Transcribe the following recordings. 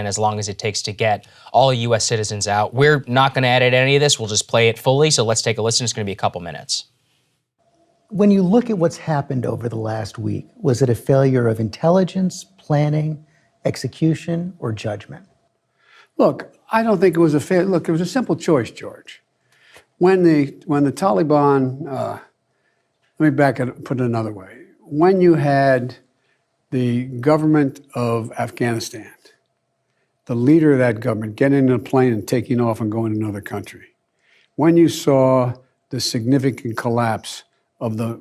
And as long as it takes to get all U.S. citizens out, we're not going to edit any of this. We'll just play it fully. So let's take a listen. It's going to be a couple minutes. When you look at what's happened over the last week, was it a failure of intelligence, planning, execution, or judgment? Look, I don't think it was a failure. Look, it was a simple choice, George. When the Taliban, let me put it another way. When you had the government of Afghanistan, the leader of that government getting in a plane and taking off and going to another country, when you saw the significant collapse of the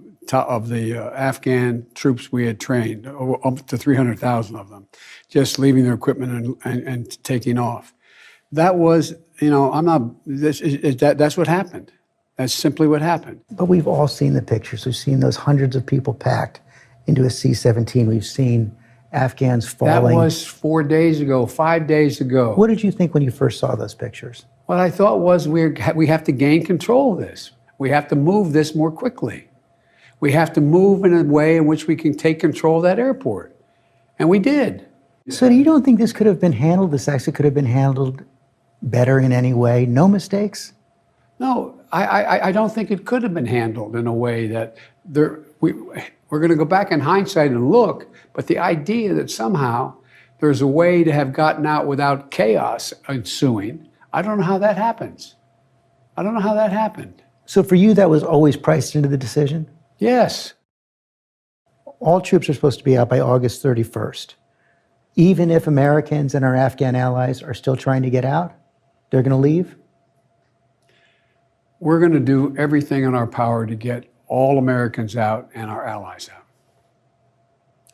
Afghan troops we had trained, up to 300,000 of them, just leaving their equipment and taking off. That was, that's what happened. That's simply what happened. But we've all seen the pictures. We've seen those hundreds of people packed into a C-17. We've seen Afghans falling. That was 4 days ago, 5 days ago. What did you think when you first saw those pictures? What I thought was we have to gain control of this. We have to move this more quickly. We have to move in a way in which we can take control of that airport. And we did. So you don't think this could have been handled, this actually could have been handled better in any way? No mistakes? No, I don't think it could have been handled in a way that we're going to go back in hindsight and look, but the idea that somehow there's a way to have gotten out without chaos ensuing, I don't know how that happens. I don't know how that happened. So for you, that was always priced into the decision? Yes. All troops are supposed to be out by August 31st. Even if Americans and our Afghan allies are still trying to get out, they're going to leave? We're going to do everything in our power to get all Americans out and our allies out.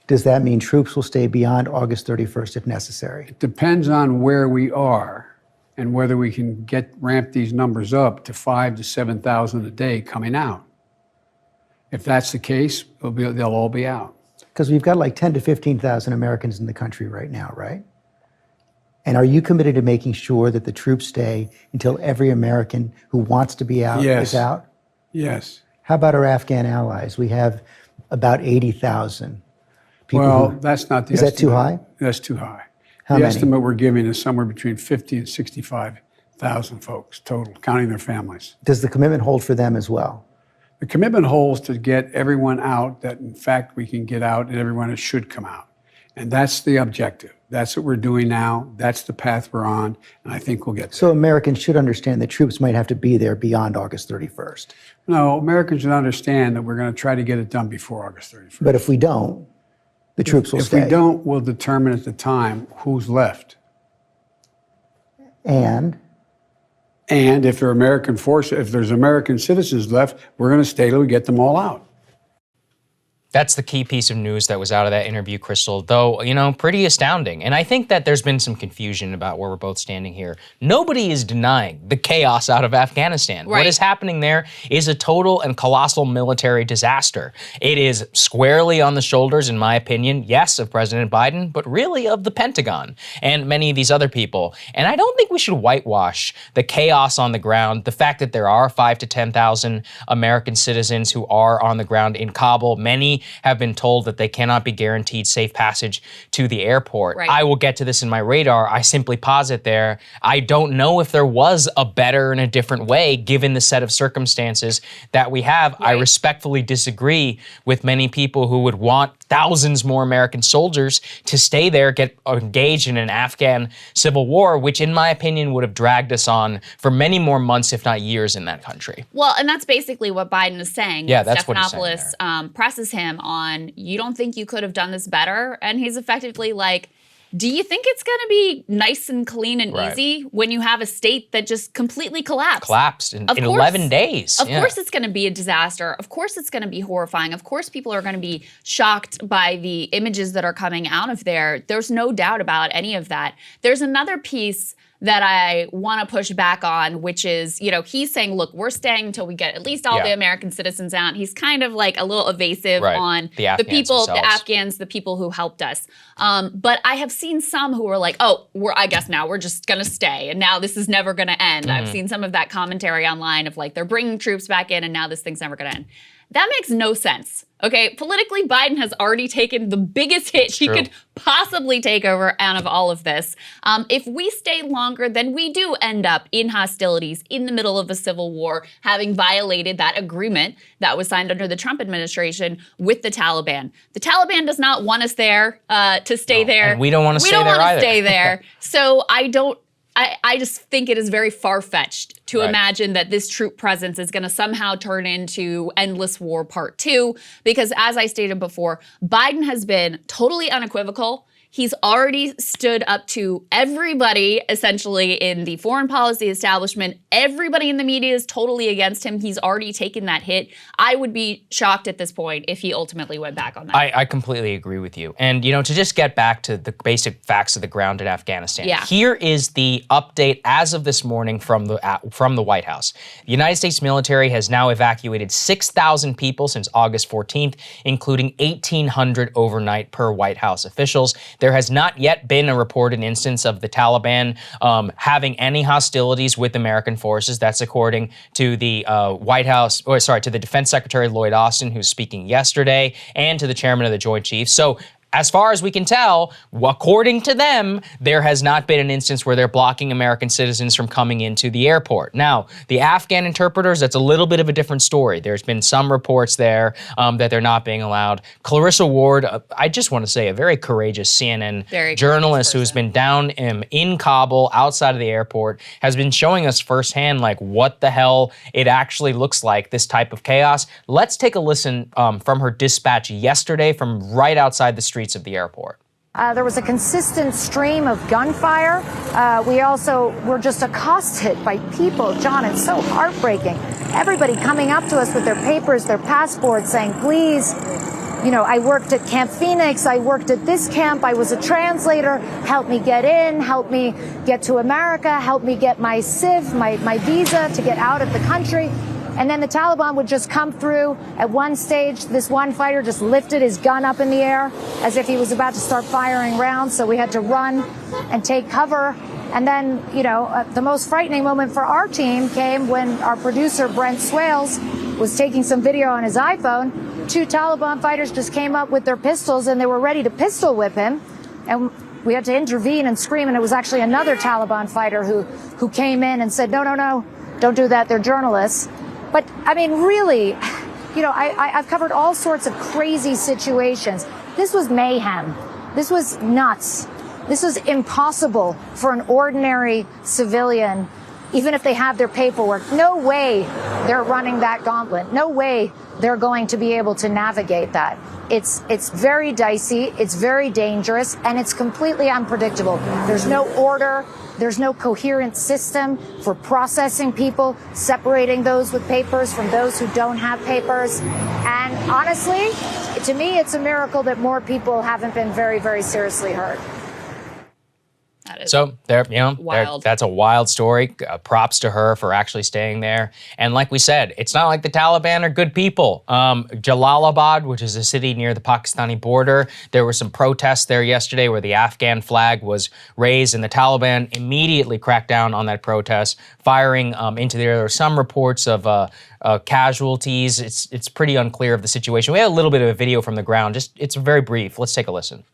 Does that mean troops will stay beyond August 31st if necessary? It depends on where we are and whether we can ramp these numbers up to 5,000 to 7,000 a day coming out. If that's the case, they'll all be out. Because we've got like 10 to 15,000 Americans in the country right now, right? And are you committed to making sure that the troops stay until every American who wants to be out is out? Yes. How about our Afghan allies? We have about 80,000 people. Well, that's not the estimate. Is that too high? That's too high. How the many? estimate we're giving is somewhere between 50 and 65,000 folks total, counting their families. Does the commitment hold for them as well? The commitment holds to get everyone out that, in fact, we can get out and everyone that should come out. And that's the objective. That's what we're doing now. That's the path we're on, and I think we'll get there. So Americans should understand that troops might have to be there beyond August 31st. No, Americans should understand that we're going to try to get it done before August 31st. But if we don't, the troops will stay. If we don't, we'll determine at the time who's left. And if there are American forces, if there's American citizens left, we're going to stay till we get them all out. That's the key piece of news that was out of that interview, Krystal, though, pretty astounding. And I think that there's been some confusion about where we're both standing here. Nobody is denying the chaos out of Afghanistan. Right. What is happening there is a total and colossal military disaster. It is squarely on the shoulders, in my opinion, yes, of President Biden, but really of the Pentagon and many of these other people. And I don't think we should whitewash the chaos on the ground, the fact that there are 5,000 to 10,000 American citizens who are on the ground in Kabul. Many have been told that they cannot be guaranteed safe passage to the airport. Right. I will get to this in my radar. I simply posit there. I don't know if there was a better and a different way given the set of circumstances that we have. Right. I respectfully disagree with many people who would want thousands more American soldiers to stay there, get engaged in an Afghan civil war, which in my opinion would have dragged us on for many more months, if not years, in that country. Well, and that's basically what Biden is saying. Yeah, that's what he's saying Stephanopoulos presses him on, you don't think you could have done this better? And he's effectively like, do you think it's going to be nice and clean and easy when you have a state that just completely collapsed in 11 days? Of course it's going to be a disaster. Of course it's going to be horrifying. Of course people are going to be shocked by the images that are coming out of there. There's no doubt about any of that. There's another piece that I want to push back on, which is, he's saying, look, we're staying until we get at least all the American citizens out. He's kind of like a little evasive on the people, the Afghans, the people who helped us. But I have seen some who are like, I guess now we're just going to stay. And now this is never going to end. I've seen some of that commentary online of like, they're bringing troops back in and now this thing's never going to end. That makes no sense. Okay, politically, Biden has already taken the biggest hit he could possibly take over out of all of this. If we stay longer, then we do end up in hostilities in the middle of a civil war, having violated that agreement that was signed under the Trump administration with the Taliban. The Taliban does not want us there to stay there. And we don't want to stay there either. We don't want to stay there. So I just think it is very far-fetched to imagine that this troop presence is going to somehow turn into Endless War Part 2, because as I stated before, Biden has been totally unequivocal. He's already stood up to everybody, essentially, in the foreign policy establishment. Everybody in the media is totally against him. He's already taken that hit. I would be shocked at this point if he ultimately went back on that. I completely agree with you. And, to just get back to the basic facts of the ground in Afghanistan, here is the update as of this morning from the White House. The United States military has now evacuated 6,000 people since August 14th, including 1,800 overnight per White House officials. There has not yet been a reported instance of the Taliban having any hostilities with American forces. That's according to the to the Defense Secretary Lloyd Austin, who's speaking yesterday, and to the chairman of the Joint Chiefs. So, as far as we can tell, according to them, there has not been an instance where they're blocking American citizens from coming into the airport. Now, the Afghan interpreters, that's a little bit of a different story. There's been some reports there that they're not being allowed. Clarissa Ward, I just want to say a very courageous CNN journalist who's been down in Kabul, outside of the airport, has been showing us firsthand what the hell it actually looks like, this type of chaos. Let's take a listen from her dispatch yesterday from right outside the streets of the airport. There was a consistent stream of gunfire. We also were just accosted by people. John, it's so heartbreaking. Everybody coming up to us with their papers, their passports, saying, please, I worked at Camp Phoenix. I worked at this camp. I was a translator. Help me get in. Help me get to America. Help me get my CIV, my visa to get out of the country. And then the Taliban would just come through. At one stage, this one fighter just lifted his gun up in the air as if he was about to start firing rounds. So we had to run and take cover. And then, the most frightening moment for our team came when our producer, Brent Swales, was taking some video on his iPhone. 2 Taliban fighters just came up with their pistols and they were ready to pistol whip him. And we had to intervene and scream. And it was actually another Taliban fighter who came in and said, no, don't do that. They're journalists. But, really, I've covered all sorts of crazy situations. This was mayhem. This was nuts. This was impossible for an ordinary civilian, even if they have their paperwork. No way they're running that gauntlet. No way they're going to be able to navigate that. It's very dicey, it's very dangerous, and it's completely unpredictable. There's no order. There's no coherent system for processing people, separating those with papers from those who don't have papers. And honestly, to me, it's a miracle that more people haven't been very, very seriously hurt. That is so wild. That's a wild story. Props to her for actually staying there. And like we said, it's not like the Taliban are good people. Jalalabad, which is a city near the Pakistani border, there were some protests there yesterday where the Afghan flag was raised, and the Taliban immediately cracked down on that protest, firing into the air. There were some reports of casualties. It's pretty unclear of the situation. We had a little bit of a video from the ground. It's very brief. Let's take a listen.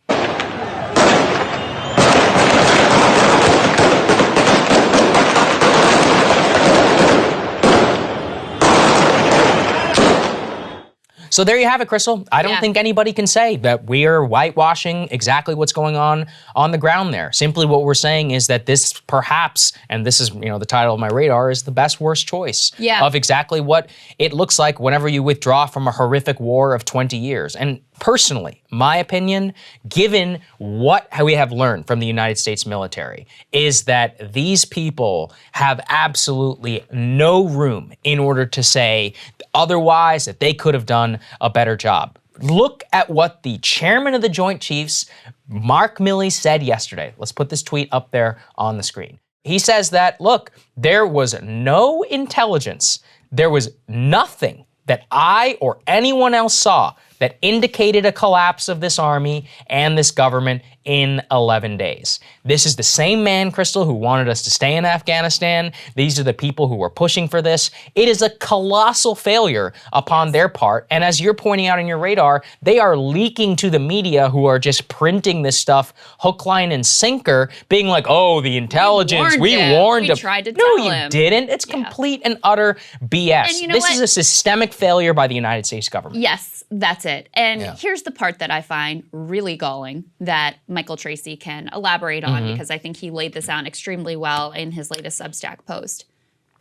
So there you have it, Krystal. I don't think anybody can say that we are whitewashing exactly what's going on the ground there. Simply what we're saying is that this perhaps, and this is the title of my radar, is the best worst choice of exactly what it looks like whenever you withdraw from a horrific war of 20 years. And personally, my opinion, given how we have learned from the United States military, is that these people have absolutely no room in order to say otherwise, that they could have done a better job. Look at what the chairman of the Joint Chiefs, Mark Milley, said yesterday. Let's put this tweet up there on the screen. He says that, look, there was no intelligence, there was nothing that I or anyone else saw that indicated a collapse of this army and this government in 11 days. This is the same man, Krystal, who wanted us to stay in Afghanistan. These are the people who were pushing for this. It is a colossal failure upon their part. And as you're pointing out in your radar, they are leaking to the media who are just printing this stuff hook, line, and sinker, being like, oh, the intelligence, we warned him. We tried to no, tell you him. didn't. It's complete and utter BS. And you know this what? is a systemic failure by the United States government. Yes, that's it. And here's the part that I find really galling that Michael Tracy can elaborate on because I think he laid this out extremely well in his latest Substack post.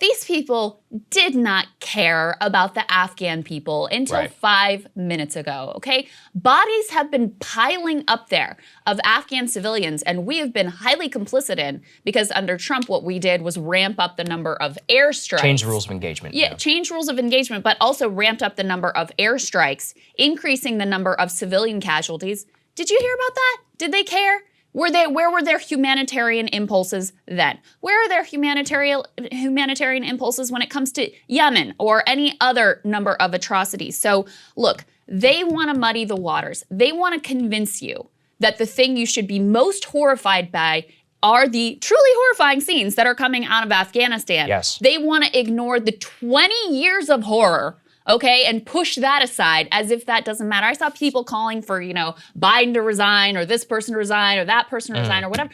These people did not care about the Afghan people until 5 minutes ago, okay? Bodies have been piling up there of Afghan civilians, and we have been highly complicit in, because under Trump, what we did was ramp up the number of airstrikes. Change rules of engagement. Yeah, change rules of engagement, but also ramped up the number of airstrikes, increasing the number of civilian casualties. Did you hear about that? Did they care? Where were their humanitarian impulses then? Where are their humanitarian impulses when it comes to Yemen or any other number of atrocities? So look, they want to muddy the waters. They want to convince you that the thing you should be most horrified by are the truly horrifying scenes that are coming out of Afghanistan. Yes. They want to ignore the 20 years of horror, okay, and push that aside as if that doesn't matter. I saw people calling for, Biden to resign, or this person to resign, or that person to resign, or whatever.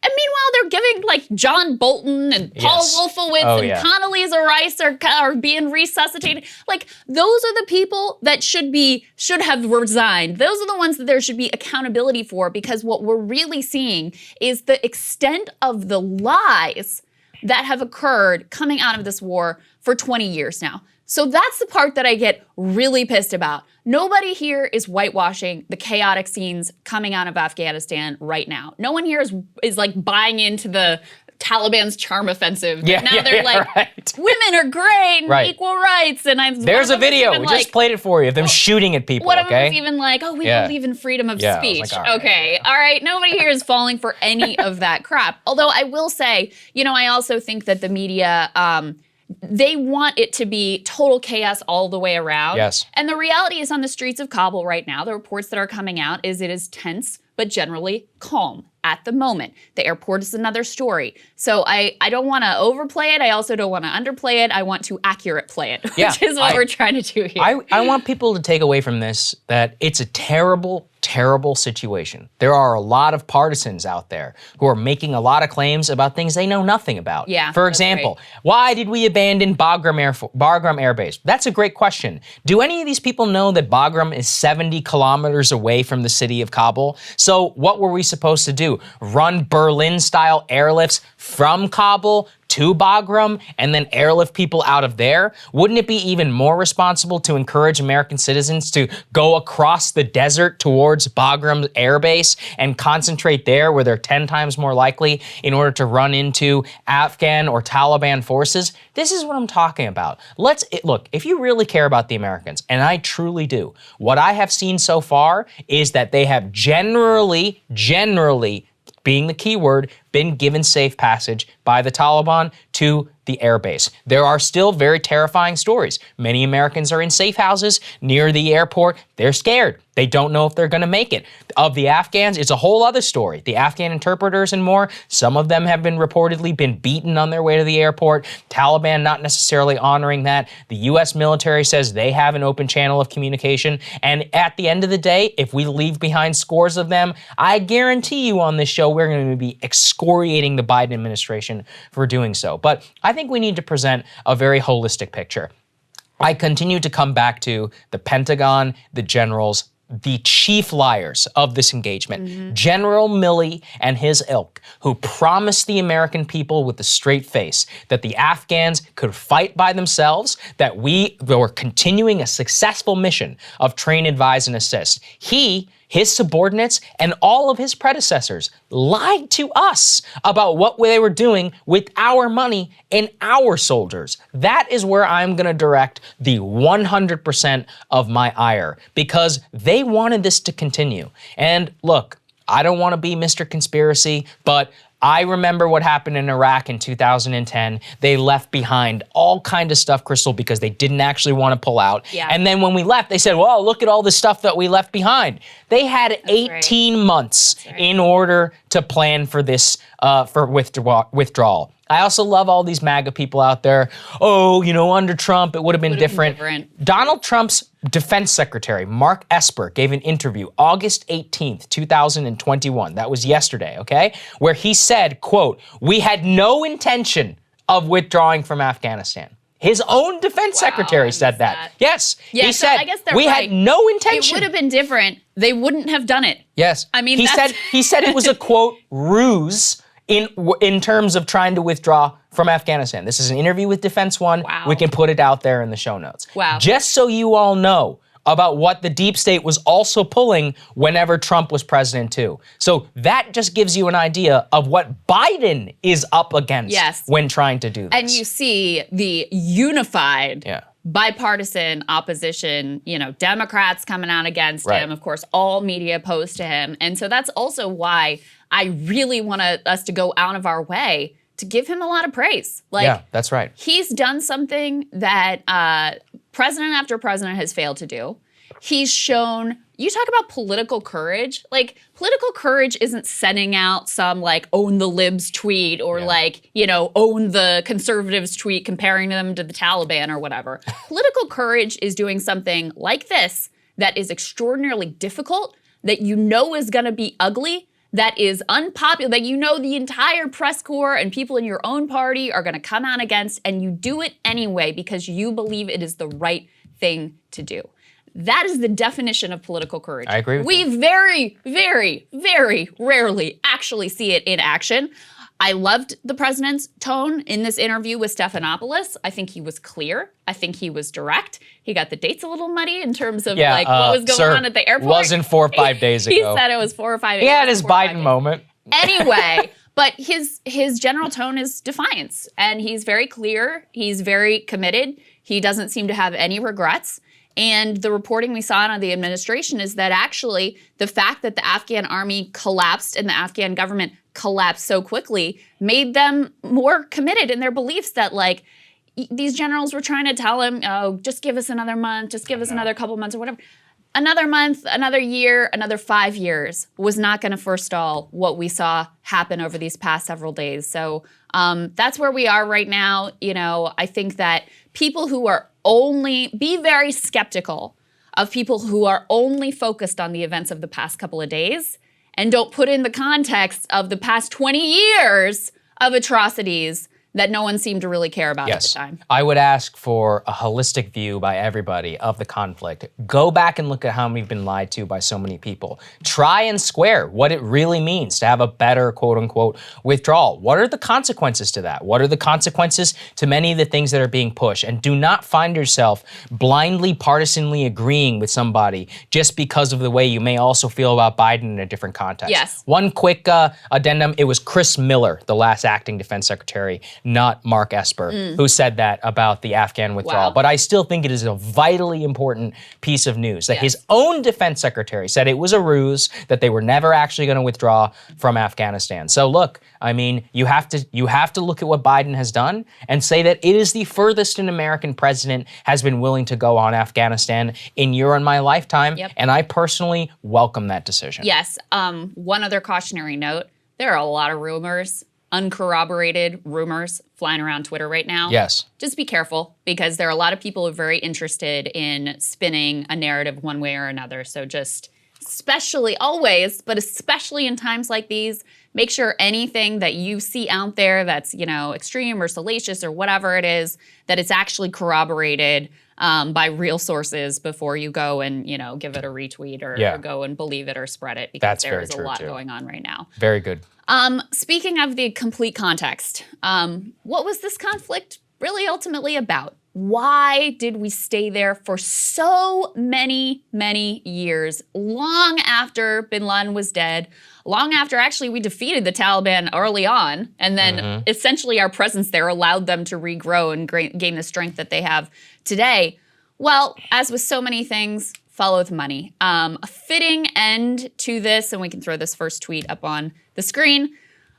And meanwhile, they're giving like John Bolton and Paul Wolfowitz and Condoleezza Rice are being resuscitated. Like, those are the people that should have resigned. Those are the ones that there should be accountability for, because what we're really seeing is the extent of the lies that have occurred coming out of this war for 20 years now. So that's the part that I get really pissed about. Nobody here is whitewashing the chaotic scenes coming out of Afghanistan right now. No one here is like buying into the Taliban's charm offensive. Now they're like, women are great and equal rights. And there's a video. We just played it for you of them shooting at people. One of them was even like, oh, we believe in freedom of speech. Like, all right. Nobody here is falling for any of that crap. Although I will say, I also think that the media, they want it to be total chaos all the way around. Yes. And the reality is, on the streets of Kabul right now, the reports that are coming out is it is tense, but generally calm at the moment. The airport is another story. So I don't want to overplay it. I also don't want to underplay it. I want to accurate play it, which is what we're trying to do here. I want people to take away from this that it's a terrible, terrible situation. There are a lot of partisans out there who are making a lot of claims about things they know nothing about. Yeah, For example, why did we abandon Bagram Air Base? That's a great question. Do any of these people know that Bagram is 70 kilometers away from the city of Kabul? So what were we supposed to do? Run Berlin-style airlifts from Kabul to Bagram and then airlift people out of there? Wouldn't it be even more responsible to encourage American citizens to go across the desert towards Bagram Air Base and concentrate there where they're 10 times more likely in order to run into Afghan or Taliban forces? This is what I'm talking about. Look, if you really care about the Americans, and I truly do, what I have seen so far is that they have generally, being the key word, been given safe passage by the Taliban to the airbase. There are still very terrifying stories. Many Americans are in safe houses near the airport. They're scared. They don't know if they're going to make it. Of the Afghans, it's a whole other story. The Afghan interpreters and more, some of them have been reportedly beaten on their way to the airport. Taliban not necessarily honoring that. The U.S. military says they have an open channel of communication. And at the end of the day, if we leave behind scores of them, I guarantee you on this show, we're going to be excoriating the Biden administration for doing so. But I think we need to present a very holistic picture. I continue to come back to the Pentagon, the generals, the chief liars of this engagement, General Milley and his ilk, who promised the American people with a straight face that the Afghans could fight by themselves, that we were continuing a successful mission of train, advise, and assist. His subordinates, and all of his predecessors lied to us about what they were doing with our money and our soldiers. That is where I'm going to direct the 100% of my ire, because they wanted this to continue. And look, I don't want to be Mr. Conspiracy, but I remember what happened in Iraq in 2010. They left behind all kind of stuff, Krystal, because they didn't actually want to pull out. Yeah. And then when we left, they said, well, look at all the stuff that we left behind. They had 18 months in order to plan for this, for withdrawal. I also love all these MAGA people out there. Oh, you know, under Trump, it would have been different. Donald Trump's defense secretary, Mark Esper, gave an interview August 18th, 2021. That was yesterday, okay? Where he said, quote, we had no intention of withdrawing from Afghanistan. His own defense secretary said that. Yes, yeah, he so said, I guess they're we right. had no intention. It would have been different. They wouldn't have done it. Yes. I mean, he said it was a, quote, ruse in terms of trying to withdraw from Afghanistan. This is an interview with Defense One. Wow. We can put it out there in the show notes. Wow. Just so you all know about what the deep state was also pulling whenever Trump was president too. So that just gives you an idea of what Biden is up against when trying to do this. And you see the unified bipartisan opposition, you know, Democrats coming out against him, of course, all media opposed to him. And so that's also why I really want us to go out of our way to give him a lot of praise. Like, yeah, that's right. He's done something that president after president has failed to do. He's shown, you talk about political courage. Like, political courage isn't sending out some, like, own the libs tweet or, like, you know, own the conservatives tweet comparing them to the Taliban or whatever. Political courage is doing something like this that is extraordinarily difficult, that you know is going to be ugly, that is unpopular, that you know the entire press corps and people in your own party are going to come out against, and you do it anyway because you believe it is the right thing to do. That is the definition of political courage. I agree with we you. very, very, very rarely actually see it in action. I loved the president's tone in this interview with Stephanopoulos. I think he was clear. I think he was direct. He got the dates a little muddy in terms of like what was going on at the airport. Wasn't 4 or 5 days ago. He said it was 4 or 5 days. He had his Biden moment. Anyway, but his general tone is defiance, and he's very clear. He's very committed. He doesn't seem to have any regrets. And the reporting we saw out of the administration is that actually the fact that the Afghan army collapsed and the Afghan government collapsed so quickly made them more committed in their beliefs that, like, these generals were trying to tell him, oh, just give us another month, just give us another couple months or whatever. Another month, another year, another 5 years was not going to forestall what we saw happen over these past several days. So that's where we are right now. You know, I think that people who are be very skeptical of people who are only focused on the events of the past couple of days and don't put in the context of the past 20 years of atrocities that no one seemed to really care about at the time. I would ask for a holistic view by everybody of the conflict. Go back and look at how we've been lied to by so many people. Try and square what it really means to have a better, quote unquote, withdrawal. What are the consequences to that? What are the consequences to many of the things that are being pushed? And do not find yourself blindly, partisanly agreeing with somebody just because of the way you may also feel about Biden in a different context. Yes. One quick addendum, it was Chris Miller, the last acting defense secretary, not Mark Esper, who said that about the Afghan withdrawal. Wow. But I still think it is a vitally important piece of news that his own defense secretary said it was a ruse, that they were never actually going to withdraw from Afghanistan. So look, I mean, you have to look at what Biden has done and say that it is the furthest an American president has been willing to go on Afghanistan in your and my lifetime. Yep. And I personally welcome that decision. Yes. One other cautionary note, there are a lot of rumors, uncorroborated rumors flying around Twitter right now. Yes. Just be careful, because there are a lot of people who are very interested in spinning a narrative one way or another. So just, especially always, but especially in times like these, make sure anything that you see out there that's, you know, extreme or salacious or whatever it is, that it's actually corroborated by real sources before you go and, you know, give it a retweet or go and believe it or spread it, because there is a lot going on right now. Very good. Speaking of the complete context, what was this conflict really ultimately about? Why did we stay there for so many, many years, long after bin Laden was dead, long after actually we defeated the Taliban early on, and then essentially our presence there allowed them to regrow and gain the strength that they have today? Well, as with so many things, follow the money. A fitting end to this, and we can throw this first tweet up on the screen.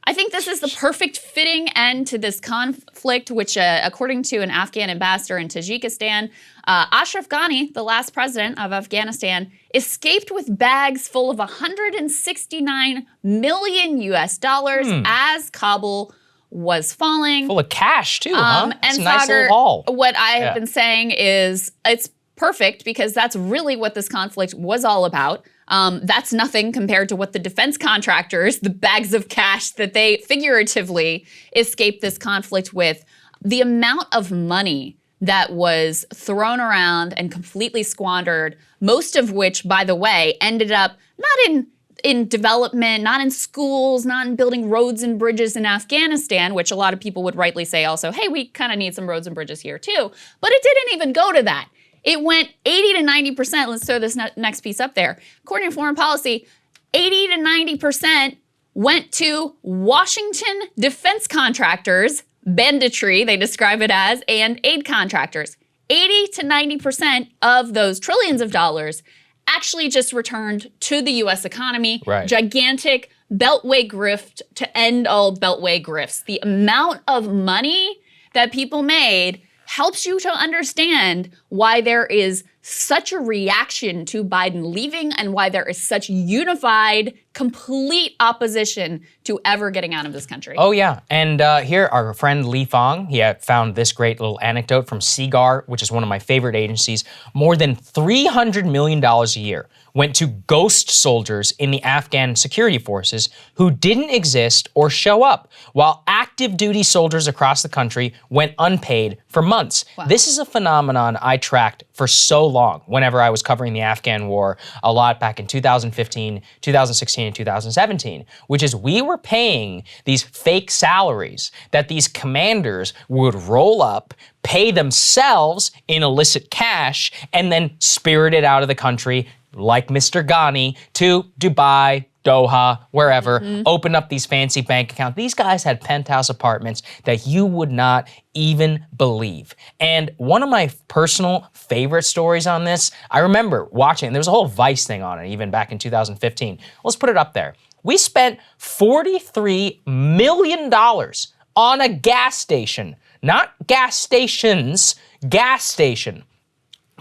I think this is the perfect fitting end to this conflict, which, according to an Afghan ambassador in Tajikistan, Ashraf Ghani, the last president of Afghanistan, escaped with bags full of 169 million US dollars as Kabul was falling. Full of cash too, huh? It's And a nice Saagar, little haul. what I have been saying is it's perfect because that's really what this conflict was all about. That's nothing compared to what the defense contractors, the bags of cash that they figuratively escaped this conflict with. The amount of money that was thrown around and completely squandered, most of which, by the way, ended up not in development, not in schools, not in building roads and bridges in Afghanistan, which a lot of people would rightly say also, hey, we kind of need some roads and bridges here too. But it didn't even go to that. It went 80 to 90%. Let's throw this next piece up there. According to foreign policy, 80 to 90% went to Washington defense contractors, banditry, they describe it as, and aid contractors. 80 to 90% of those trillions of dollars actually just returned to the U.S. economy. Right. Gigantic beltway grift to end all beltway grifts. The amount of money that people made helps you to understand why there is such a reaction to Biden leaving and why there is such unified, complete opposition to ever getting out of this country. Oh, yeah. And here, our friend Li Fong, he had found this great little anecdote from Saagar, which is one of my favorite agencies. More than $300 million a year went to ghost soldiers in the Afghan security forces who didn't exist or show up, while active duty soldiers across the country went unpaid for months. Wow. This is a phenomenon I tracked for so long whenever I was covering the Afghan war a lot back in 2015, 2016, and 2017, which is we were paying these fake salaries that these commanders would roll up, pay themselves in illicit cash, and then spirit it out of the country like Mr. Ghani to Dubai, Doha, wherever, open up these fancy bank accounts. These guys had penthouse apartments that you would not even believe. And one of my personal favorite stories on this, I remember watching, there was a whole Vice thing on it, even back in 2015. Let's put it up there. We spent $43 million on a gas station, not gas stations, gas station.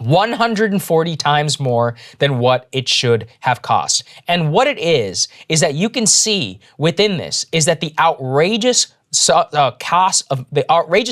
140 times more than what it should have cost. And what it is that you can see within this is that the outrageous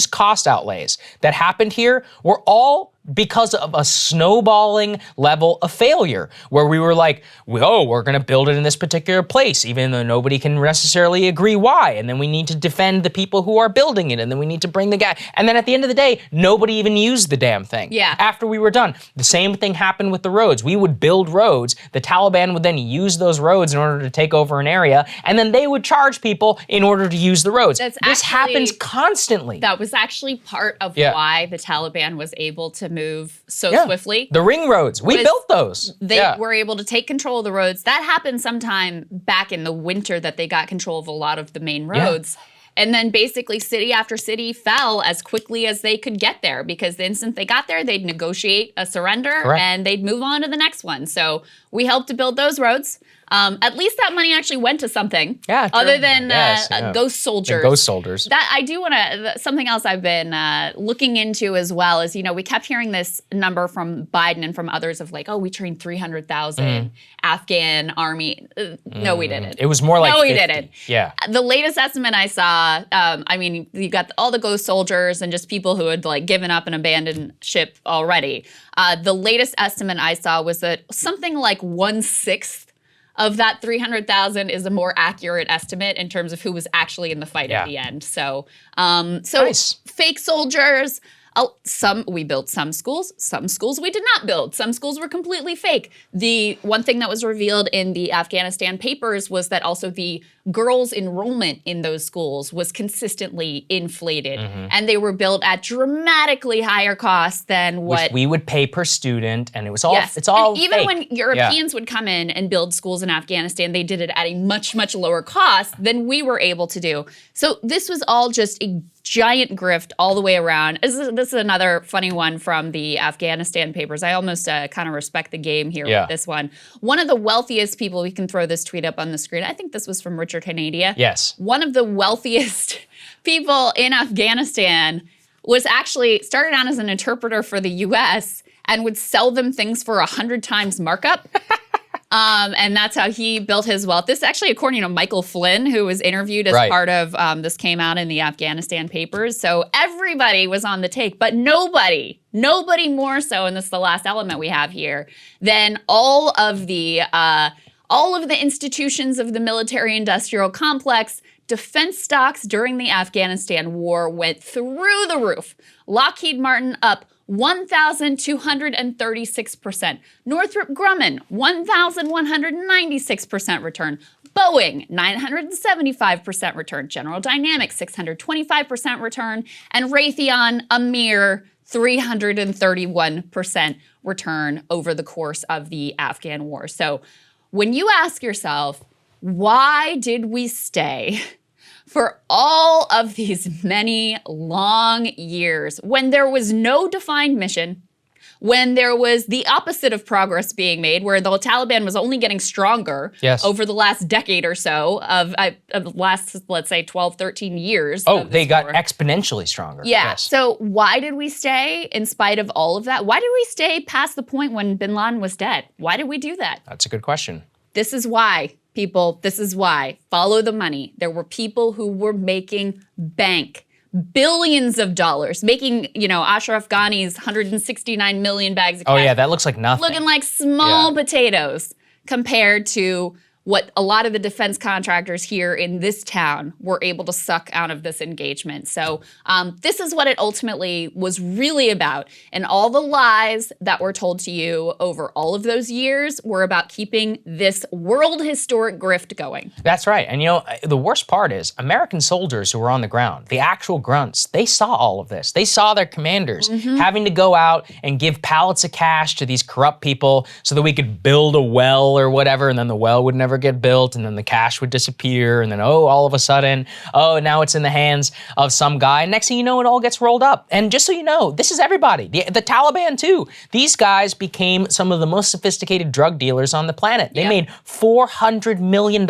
cost outlays that happened here were all because of a snowballing level of failure where we were like, we're going to build it in this particular place, even though nobody can necessarily agree why. And then we need to defend the people who are building it. And then we need to bring the guy. And then at the end of the day, nobody even used the damn thing. Yeah. After we were done. The same thing happened with the roads. We would build roads. The Taliban would then use those roads in order to take over an area. And then they would charge people in order to use the roads. This happens constantly. That was actually part of why the Taliban was able to move so swiftly. The ring roads, we built those. They were able to take control of the roads. That happened sometime back in the winter that they got control of a lot of the main roads. And then basically city after city fell as quickly as they could get there because the instant they got there, they'd negotiate a surrender and they'd move on to the next one. So we helped to build those roads. At least that money actually went to something other than ghost soldiers. The ghost soldiers. That I do want to, something else I've been looking into as well is, we kept hearing this number from Biden and from others of like, we trained 300,000 Afghan army. No, we didn't. It was more like 50. We didn't. Yeah. The latest estimate I saw, you got all the ghost soldiers and just people who had like given up and abandoned ship already. The latest estimate I saw was that something like 1/6 of that 300,000 is a more accurate estimate in terms of who was actually in the fight at the end. So, Nice. Fake soldiers. We built some schools we did not build. Some schools were completely fake. The one thing that was revealed in the Afghanistan papers was that also the girls' enrollment in those schools was consistently inflated. And they were built at dramatically higher costs than what Which we would pay per student, and it was all it's all and even fake. when Europeans would come in and build schools in Afghanistan, they did it at a much, much lower cost than we were able to do. So this was all just a giant grift all the way around. This is another funny one from the Afghanistan papers. I almost kind of respect the game here with this one. One of the wealthiest people, we can throw this tweet up on the screen. I think this was from Richard Mr. Canada. Yes. One of the wealthiest people in Afghanistan was actually started out as an interpreter for the U.S. and would sell them things for 100 times markup. And that's how he built his wealth. This is actually according to Michael Flynn, who was interviewed as part of, this came out in the Afghanistan papers. So everybody was on the take, but nobody more so, and this is the last element we have here, than all of the institutions of the military-industrial complex. Defense stocks during the Afghanistan war went through the roof. Lockheed Martin up 1,236%. Northrop Grumman, 1,196% return. Boeing, 975% return. General Dynamics, 625% return. And Raytheon, a mere 331% return over the course of the Afghan war. So when you ask yourself, why did we stay for all of these many long years when there was no defined mission, when there was the opposite of progress being made, where the Taliban was only getting stronger over the last decade or so of the last, let's say, 12, 13 years. Oh, they got exponentially stronger. Yeah. Yes. So why did we stay in spite of all of that? Why did we stay past the point when bin Laden was dead? Why did we do that? That's a good question. This is why, people. This is why. Follow the money. There were people who were making bank, billions of dollars, making, Ashraf Ghani's 169 million bags of cash. Oh, yeah, that looks like nothing. Looking like small potatoes compared to what a lot of the defense contractors here in this town were able to suck out of this engagement. So this is what it ultimately was really about. And all the lies that were told to you over all of those years were about keeping this world historic grift going. That's right. And the worst part is American soldiers who were on the ground, the actual grunts, they saw all of this. They saw their commanders having to go out and give pallets of cash to these corrupt people so that we could build a well or whatever, and then the well would never get built, and then the cash would disappear, and then all of a sudden, now it's in the hands of some guy. Next thing you know, it all gets rolled up. And just so you know, this is everybody. The Taliban too. These guys became some of the most sophisticated drug dealers on the planet. They made $400 million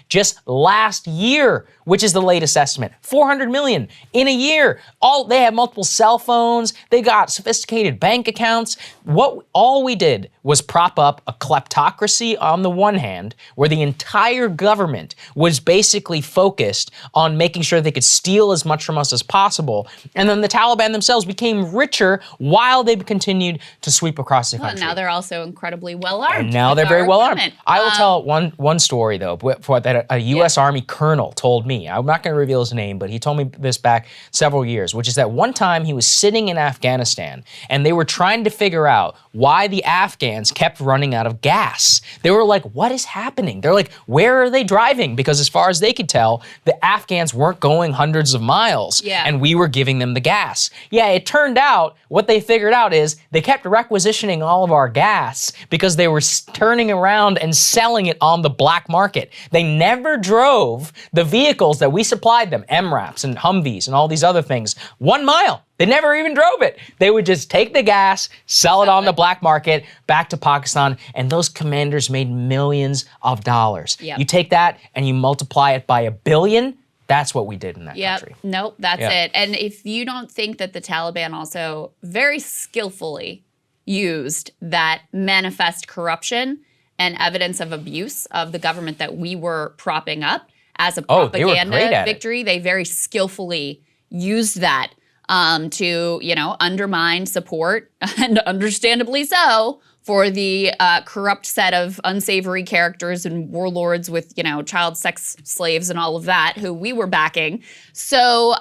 just last year, which is the latest estimate. $400 million in a year. They have multiple cell phones. They got sophisticated bank accounts. All we did was prop up a kleptocracy on the one hand, where the entire government was basically focused on making sure they could steal as much from us as possible. And then the Taliban themselves became richer while they continued to sweep across the country. Well, now they're also incredibly well armed. And now they're very well armed. I will tell one story though, that a U.S. Army colonel told me. I'm not going to reveal his name, but he told me this back several years, which is that one time he was sitting in Afghanistan and they were trying to figure out why the Afghans kept running out of gas. They were like, what is happening? They're like, where are they driving? Because as far as they could tell, the Afghans weren't going hundreds of miles and we were giving them the gas. Yeah, it turned out what they figured out is they kept requisitioning all of our gas because they were turning around and selling it on the black market. They never drove the vehicles that we supplied them, MRAPs and Humvees and all these other things, 1 mile. They never even drove it. They would just take the gas, sell it on the black market, back to Pakistan, and those commanders made millions of dollars. Yep. You take that and you multiply it by 1 billion, that's what we did in that country. Nope, that's it. And if you don't think that the Taliban also very skillfully used that manifest corruption and evidence of abuse of the government that we were propping up as a propaganda victory, they very skillfully used that to, undermine support, and understandably so, for the corrupt set of unsavory characters and warlords with, child sex slaves and all of that, who we were backing. So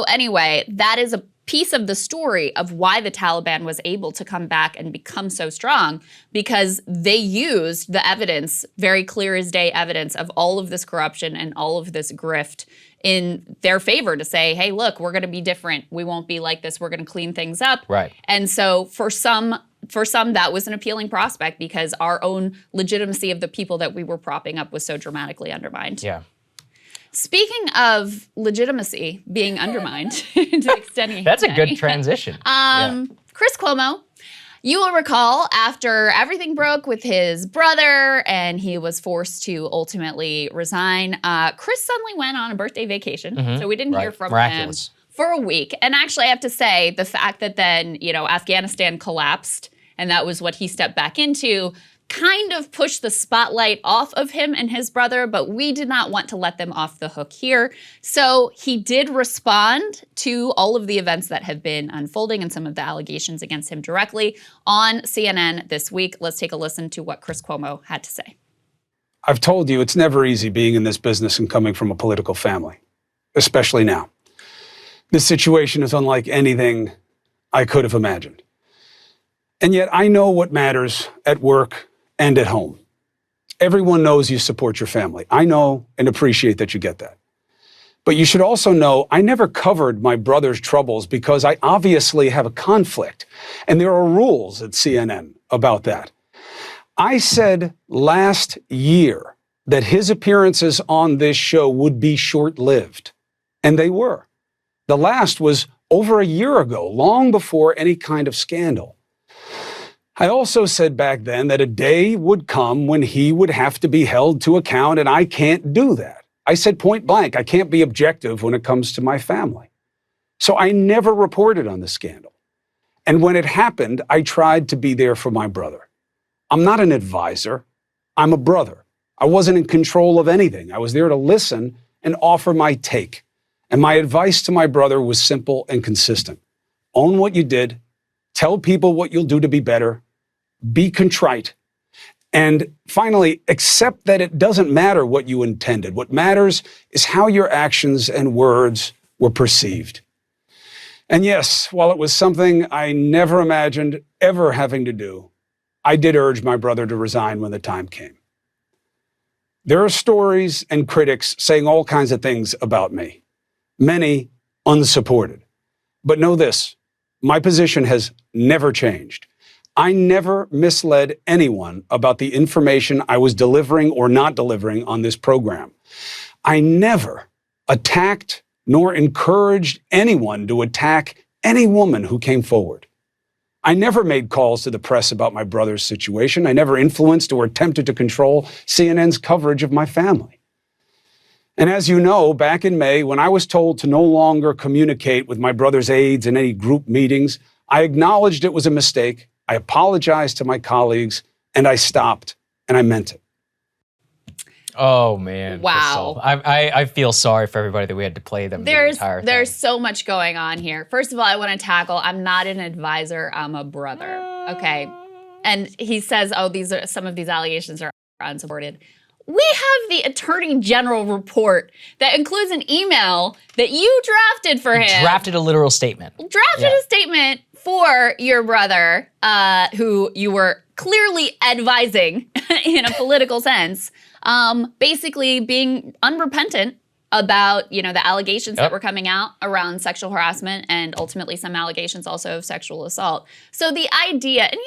anyway, that is a piece of the story of why the Taliban was able to come back and become so strong, because they used the evidence, very clear as day evidence, of all of this corruption and all of this grift in their favor to say, hey, look, we're going to be different. We won't be like this. We're going to clean things up. Right. And so for some, that was an appealing prospect because our own legitimacy of the people that we were propping up was so dramatically undermined. Yeah. Speaking of legitimacy being undermined to the extent that's a good transition. Chris Cuomo, You will recall after everything broke with his brother and he was forced to ultimately resign, Chris suddenly went on a birthday vacation. So we didn't hear from him for a week. And actually, I have to say, the fact that then, Afghanistan collapsed and that was what he stepped back into kind of pushed the spotlight off of him and his brother, but we did not want to let them off the hook here. So he did respond to all of the events that have been unfolding and some of the allegations against him directly on CNN this week. Let's take a listen to what Chris Cuomo had to say. I've told you it's never easy being in this business and coming from a political family, especially now. This situation is unlike anything I could have imagined. And yet I know what matters at work and at home. Everyone knows you support your family. I know and appreciate that you get that. But you should also know I never covered my brother's troubles because I obviously have a conflict. And there are rules at CNN about that. I said last year that his appearances on this show would be short-lived. And they were. The last was over a year ago, long before any kind of scandal. I also said back then that a day would come when he would have to be held to account, and I can't do that. I said point blank, I can't be objective when it comes to my family. So I never reported on the scandal. And when it happened, I tried to be there for my brother. I'm not an advisor. I'm a brother. I wasn't in control of anything. I was there to listen and offer my take. And my advice to my brother was simple and consistent. Own what you did. Tell people what you'll do to be better. Be contrite. And finally, accept that it doesn't matter what you intended. What matters is how your actions and words were perceived. And yes, while it was something I never imagined ever having to do, I did urge my brother to resign when the time came. There are stories and critics saying all kinds of things about me, many unsupported. But know this, my position has never changed. I never misled anyone about the information I was delivering or not delivering on this program. I never attacked nor encouraged anyone to attack any woman who came forward. I never made calls to the press about my brother's situation. I never influenced or attempted to control CNN's coverage of my family. And as you know, back in May, when I was told to no longer communicate with my brother's aides in any group meetings, I acknowledged it was a mistake. I apologized to my colleagues, and I stopped, and I meant it. Oh, man. Wow. Krystal. I feel sorry for everybody that we had to play them the entire thing. There's so much going on here. First of all, I want to tackle, I'm not an advisor, I'm a brother. Okay. And he says, some of these allegations are unsupported. We have the Attorney General report that includes an email that you drafted for him. Drafted a literal statement. Drafted a statement for your brother, who you were clearly advising in a political sense, basically being unrepentant about, the allegations that were coming out around sexual harassment and ultimately some allegations also of sexual assault. So the idea, and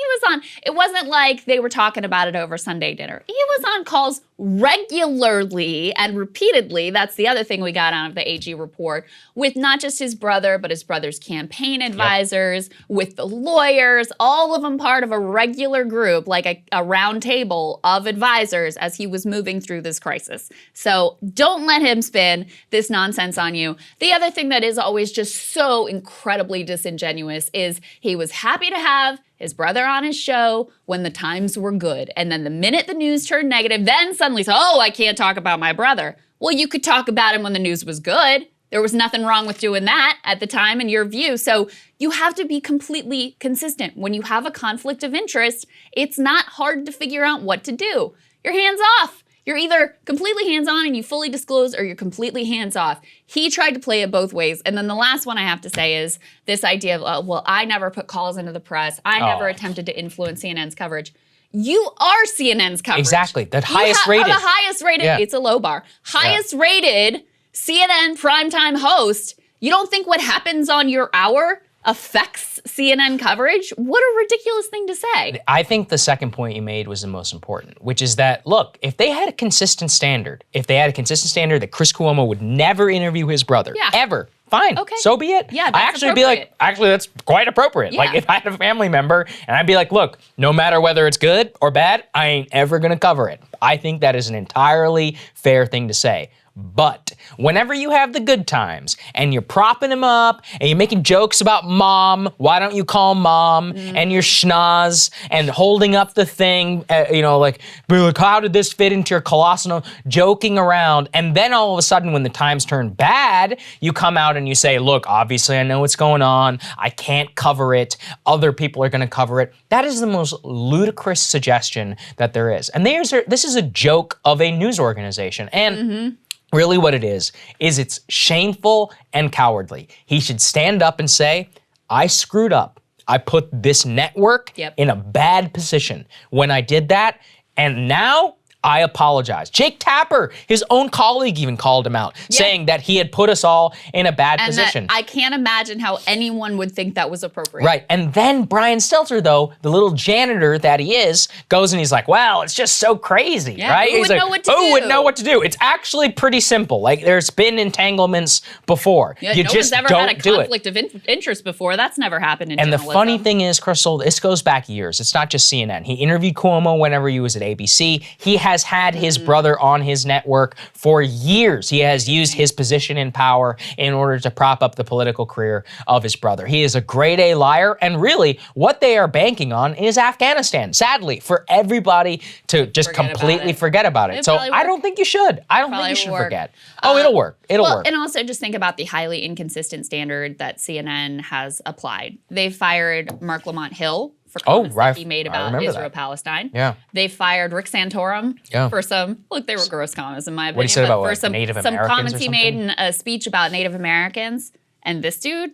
it wasn't like they were talking about it over Sunday dinner. He was on calls regularly and repeatedly, that's the other thing we got out of the AG report, with not just his brother, but his brother's campaign advisors, with the lawyers, all of them part of a regular group, like a round table of advisors as he was moving through this crisis. So don't let him spin this nonsense on you. The other thing that is always just so incredibly disingenuous is he was happy to have his brother on his show when the times were good. And then the minute the news turned negative, then suddenly said, oh, I can't talk about my brother. Well, you could talk about him when the news was good. There was nothing wrong with doing that at the time in your view. So you have to be completely consistent. When you have a conflict of interest, it's not hard to figure out what to do. You're hands off. You're either completely hands-on and you fully disclose, or you're completely hands-off. He tried to play it both ways. And then the last one I have to say is this idea of, well, I never put calls into the press. I never attempted to influence CNN's coverage. You are CNN's coverage. Exactly. The highest rated. The highest rated. Yeah. It's a low bar. Highest rated CNN primetime host. You don't think what happens on your hour affects CNN coverage? What a ridiculous thing to say. I think the second point you made was the most important, which is that, look, if they had a consistent standard, that Chris Cuomo would never interview his brother, ever, fine. Okay. So be it. Yeah, I that's actually be like, appropriate. actually, that's quite appropriate. Like Yeah. if I had a family member and I'd be like, look, no matter whether it's good or bad, I ain't ever gonna cover it. I think that is an entirely fair thing to say. But whenever you have the good times and you're propping him up and you're making jokes about mom, why don't you call mom, and your schnoz and holding up the thing, like, how did this fit into your colossal, joking around. And then all of a sudden when the times turn bad, you come out and you say, look, obviously I know what's going on. I can't cover it. Other people are going to cover it. That is the most ludicrous suggestion that there is. And this is a joke of a news organization. And really what it is it's shameful and cowardly. He should stand up and say, I screwed up. I put this network in a bad position when I did that, and now I apologize. Jake Tapper, his own colleague, even called him out, saying that he had put us all in a bad position. I can't imagine how anyone would think that was appropriate. Right, and then Brian Stelter, though, the little janitor that he is, goes and he's like, well, it's just so crazy, right? Who He's would like, know what to who do? would know what to do? It's actually pretty simple. Like, there's been entanglements before. Yeah, You no just one's ever don't had a do it. conflict of interest before. That's never happened in And the journalism. funny thing is, Krystal, this goes back years. It's not just CNN. He interviewed Cuomo whenever he was at ABC. He has had his brother on his network for years. He has used his position in power in order to prop up the political career of his brother. He is a grade A liar, and really what they are banking on is Afghanistan, sadly, for everybody to just completely forget about it. So I don't think you should. I don't think you should forget. Oh, it'll work. It'll work. And also just think about the highly inconsistent standard that CNN has applied. They fired Mark Lamont Hill for comments that he made about Israel-Palestine. Yeah. They fired Rick Santorum for some, they were gross comments in my opinion. What did he say about for some Native some Americans comments or he something? made in a speech about Native Americans. And this dude,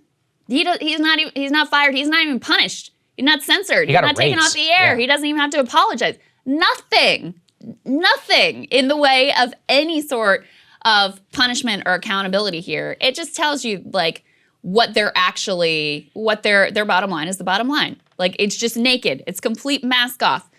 he's not fired. He's not even punished. He's not censored. He's not taken off the air. Yeah. He doesn't even have to apologize. Nothing in the way of any sort of punishment or accountability here. It just tells you what their bottom line is. The bottom line, it's just naked. It's complete mask off.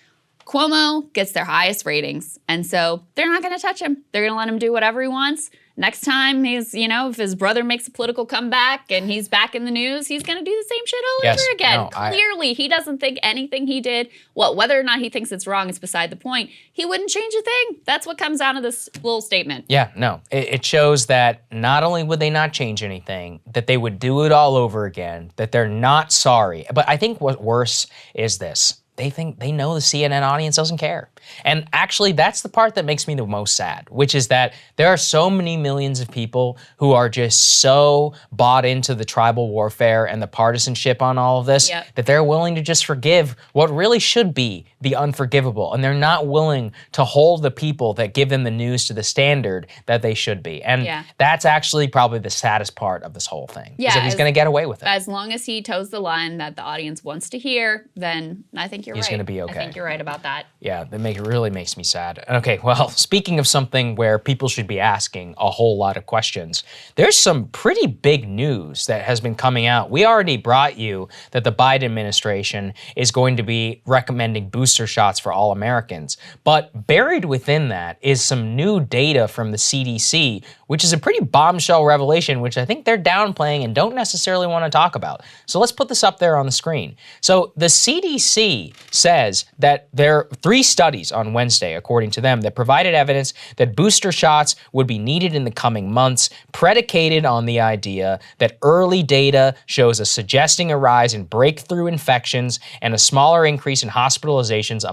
Cuomo gets their highest ratings, and so they're not going to touch him. They're going to let him do whatever he wants. Next time if his brother makes a political comeback and he's back in the news, he's going to do the same shit all over again. No, Clearly, he doesn't think anything he did, whether or not he thinks it's wrong is beside the point. He wouldn't change a thing. That's what comes out of this little statement. Yeah, no. It shows that not only would they not change anything, that they would do it all over again, that they're not sorry. But I think what's worse is this. They know the CNN audience doesn't care. And actually, that's the part that makes me the most sad, which is that there are so many millions of people who are just so bought into the tribal warfare and the partisanship on all of this that they're willing to just forgive what really should be the unforgivable. And they're not willing to hold the people that give them the news to the standard that they should be. And that's actually probably the saddest part of this whole thing. Yeah, is that he's going to get away with it. As long as he toes the line that the audience wants to hear, then I think he's going to be okay. I think you're right about that. Yeah, it really makes me sad. Okay, well, speaking of something where people should be asking a whole lot of questions, there's some pretty big news that has been coming out. We already brought you that the Biden administration is going to be recommending booster shots for all Americans. But buried within that is some new data from the CDC, which is a pretty bombshell revelation, which I think they're downplaying and don't necessarily want to talk about. So let's put this up there on the screen. So the CDC says that there are 3 studies on Wednesday, according to them, that provided evidence that booster shots would be needed in the coming months, predicated on the idea that early data shows suggesting a rise in breakthrough infections and a smaller increase in hospitalizations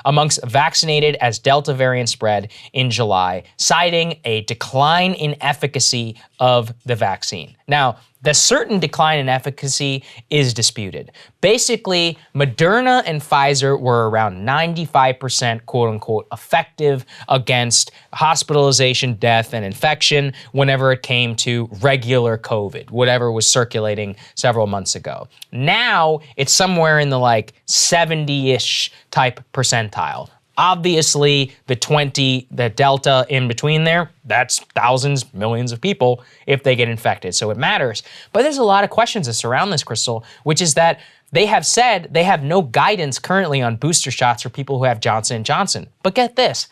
amongst vaccinated as Delta variant spread in July, citing a decline in efficacy of the vaccine. Now, the certain decline in efficacy is disputed. Basically, Moderna and Pfizer were around 95% quote unquote effective against hospitalization, death, and infection whenever it came to regular COVID, whatever was circulating several months ago. Now, it's somewhere in the 70-ish type percentile. Obviously, the Delta in between there, that's thousands, millions of people if they get infected, so it matters. But there's a lot of questions that surround this, Krystal, which is that they have said they have no guidance currently on booster shots for people who have Johnson & Johnson. But get this,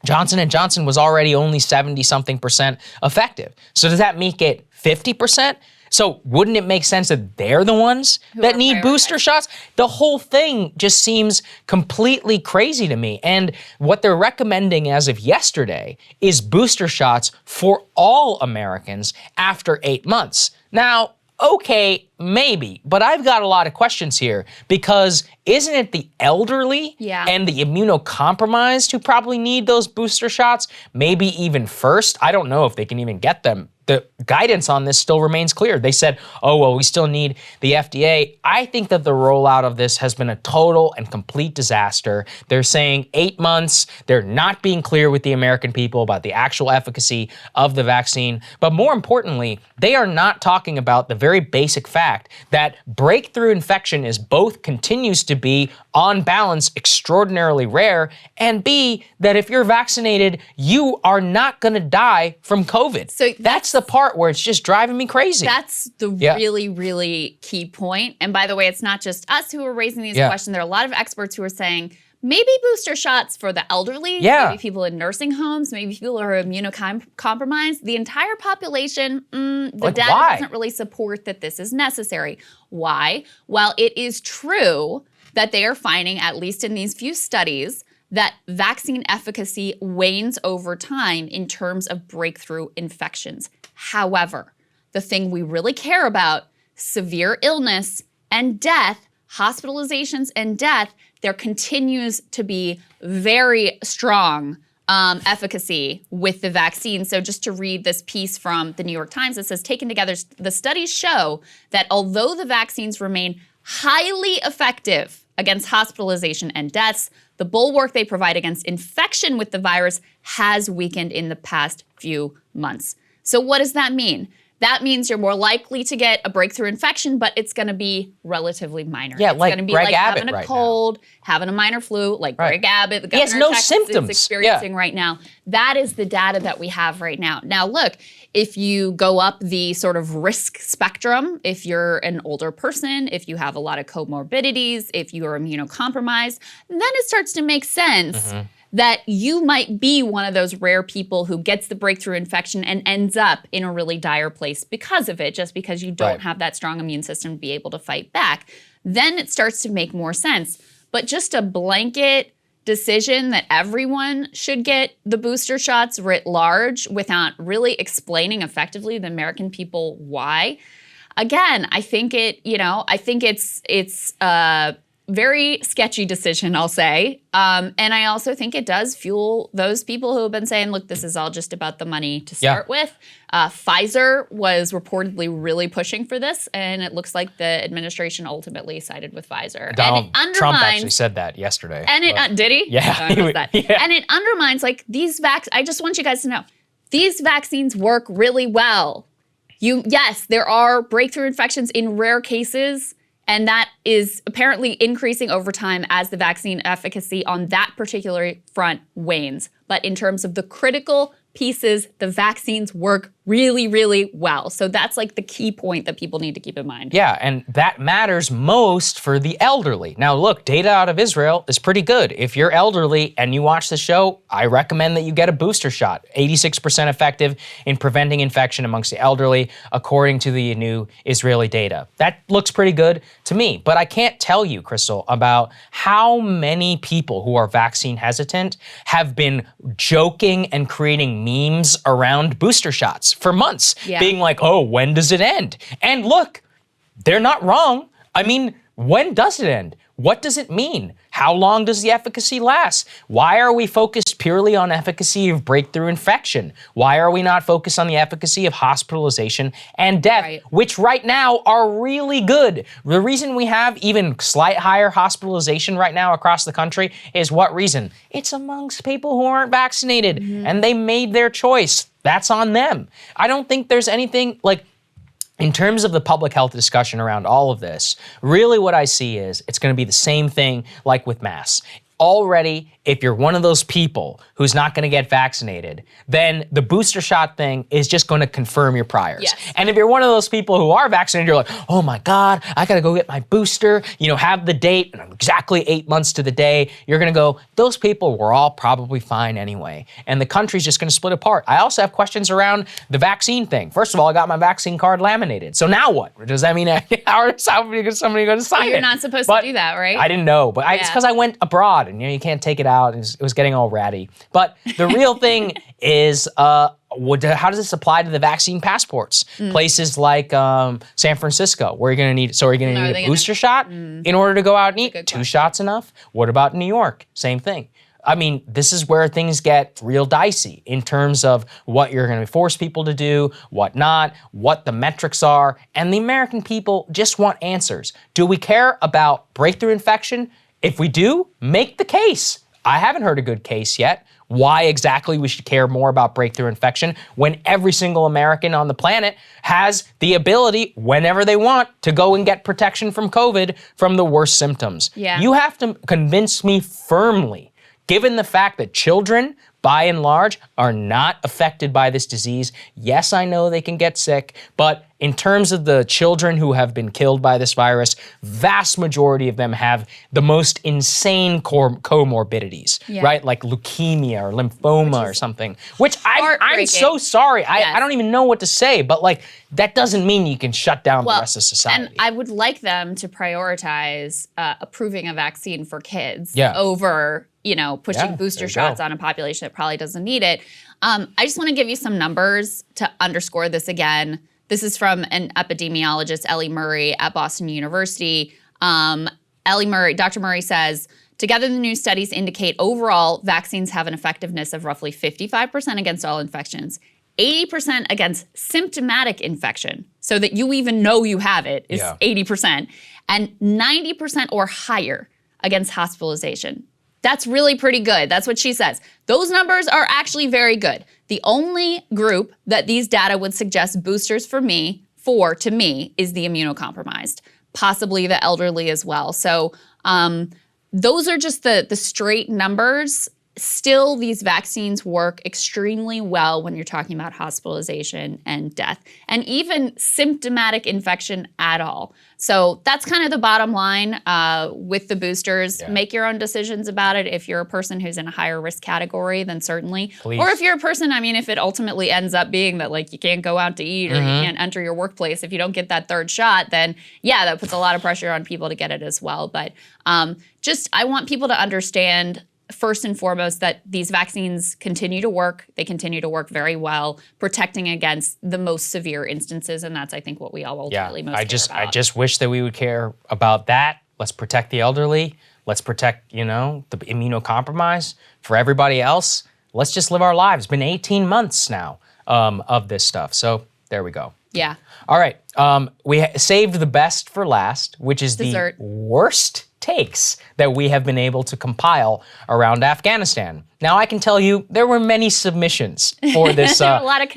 Johnson & Johnson was already only 70-something% effective. So does that make it 50%? So wouldn't it make sense that they're the ones that need booster shots? The whole thing just seems completely crazy to me. And what they're recommending as of yesterday is booster shots for all Americans after 8 months. Now, okay, maybe, but I've got a lot of questions here because isn't it the elderly and the immunocompromised who probably need those booster shots? Maybe even first. I don't know if they can even get them. The guidance on this still remains clear. They said, oh, well, we still need the FDA. I think that the rollout of this has been a total and complete disaster. They're saying 8 months. They're not being clear with the American people about the actual efficacy of the vaccine. But more importantly, they are not talking about the very basic fact that breakthrough infection is both continues to be, on balance, extraordinarily rare, and B, that if you're vaccinated, you are not going to die from COVID. So that's the part where it's just driving me crazy. That's the really, really key point. And by the way, it's not just us who are raising these questions. There are a lot of experts who are saying, maybe booster shots for the elderly, maybe people in nursing homes, maybe people who are immunocompromised. The entire population, the data doesn't really support that this is necessary. Why? Well, it is true that they are finding, at least in these few studies, that vaccine efficacy wanes over time in terms of breakthrough infections. However, the thing we really care about, severe illness and death, hospitalizations and death, there continues to be very strong efficacy with the vaccine. So just to read this piece from the New York Times, it says, taken together, the studies show that although the vaccines remain highly effective against hospitalization and deaths, the bulwark they provide against infection with the virus has weakened in the past few months. So what does that mean? That means you're more likely to get a breakthrough infection, but it's going to be relatively minor. Yeah, it's like going to be Greg like Abbott having a right cold, having a minor flu, like Greg Abbott, the governor He has no of Texas symptoms. is experiencing right now. That is the data that we have right now. Now, look, if you go up the sort of risk spectrum, if you're an older person, if you have a lot of comorbidities, if you are immunocompromised, then it starts to make sense that you might be one of those rare people who gets the breakthrough infection and ends up in a really dire place because of it, just because you don't have that strong immune system to be able to fight back. Then it starts to make more sense. But just a blanket decision that everyone should get the booster shots writ large without really explaining effectively to the American people why. Again, I think it's a very sketchy decision, I'll say. And I also think it does fuel those people who have been saying, look, this is all just about the money to start with. Pfizer was reportedly really pushing for this, and it looks like the administration ultimately sided with Pfizer. Donald Trump actually said that yesterday. And did he? Yeah. I missed that. And it undermines, like, these I just want you guys to know, these vaccines work really well. Yes, there are breakthrough infections in rare cases, and that is apparently increasing over time as the vaccine efficacy on that particular front wanes. But in terms of the critical pieces, the vaccines work really, really well. So that's like the key point that people need to keep in mind. Yeah, and that matters most for the elderly. Now look, data out of Israel is pretty good. If you're elderly and you watch the show, I recommend that you get a booster shot. 86% effective in preventing infection amongst the elderly, according to the new Israeli data. That looks pretty good to me, but I can't tell you, Krystal, about how many people who are vaccine hesitant have been joking and creating memes around booster shots for months, being like, oh, when does it end? And look, they're not wrong. I mean, when does it end? What does it mean? How long does the efficacy last? Why are we focused purely on efficacy of breakthrough infection? Why are we not focused on the efficacy of hospitalization and death, which right now are really good? The reason we have even slight higher hospitalization right now across the country is what reason? It's amongst people who aren't vaccinated, and they made their choice. That's on them. I don't think there's anything like, in terms of the public health discussion around all of this, really what I see is it's going to be the same thing like with masks. already, if you're one of those people who's not going to get vaccinated, then the booster shot thing is just going to confirm your priors. Yes. And if you're one of those people who are vaccinated, you're like, oh my God, I got to go get my booster, have the date, exactly 8 months to the day. You're going to go, those people were all probably fine anyway. And the country's just going to split apart. I also have questions around the vaccine thing. First of all, I got my vaccine card laminated. So now what? Does that mean how is somebody going to sign it? You're not supposed to do that, right? I didn't know, but it's because I went abroad and you can't take it out. It was getting all ratty. But the real thing is, how does this apply to the vaccine passports? Places like San Francisco, where you're going to need, so are you going to need a booster shot in order to go out and eat? 2 shots enough? What about New York? Same thing. I mean, this is where things get real dicey in terms of what you're going to force people to do, what not, what the metrics are, and the American people just want answers. Do we care about breakthrough infection? If we do, make the case. I haven't heard a good case yet. Why exactly we should care more about breakthrough infection when every single American on the planet has the ability, whenever they want, to go and get protection from COVID from the worst symptoms. Yeah. You have to convince me firmly, given the fact that children, by and large, are not affected by this disease. Yes, I know they can get sick, but in terms of the children who have been killed by this virus, vast majority of them have the most insane comorbidities, right? Like leukemia or lymphoma or something, which I'm so sorry. I don't even know what to say, but that doesn't mean you can shut down the rest of society. And I would like them to prioritize approving a vaccine for kids over pushing booster shots on a population that probably doesn't need it. I just want to give you some numbers to underscore this again. This is from an epidemiologist, Ellie Murray at Boston University. Dr. Murray says, together the new studies indicate overall vaccines have an effectiveness of roughly 55% against all infections, 80% against symptomatic infection, so that you even know you have it is 80%, and 90% or higher against hospitalization. That's really pretty good. That's what she says. Those numbers are actually very good. The only group that these data would suggest boosters to me, is the immunocompromised, possibly the elderly as well. So those are just the straight numbers. Still, these vaccines work extremely well when you're talking about hospitalization and death, and even symptomatic infection at all. So that's kind of the bottom line with the boosters. Make your own decisions about it. If you're a person who's in a higher risk category, then certainly. Please. Or if you're a person, if it ultimately ends up being that you can't go out to eat or you can't enter your workplace if you don't get that 3rd shot, then that puts a lot of pressure on people to get it as well. But I want people to understand, first and foremost, that these vaccines continue to work. They continue to work very well, protecting against the most severe instances, and that's, I think, what we all ultimately most care about. I just wish that we would care about that. Let's protect the elderly. Let's protect, the immunocompromised. For everybody else, let's just live our lives. It's been 18 months now of this stuff, so there we go. Yeah. All right, we saved the best for last, which is dessert. The worst takes that we have been able to compile around Afghanistan. Now, I can tell you there were many submissions for this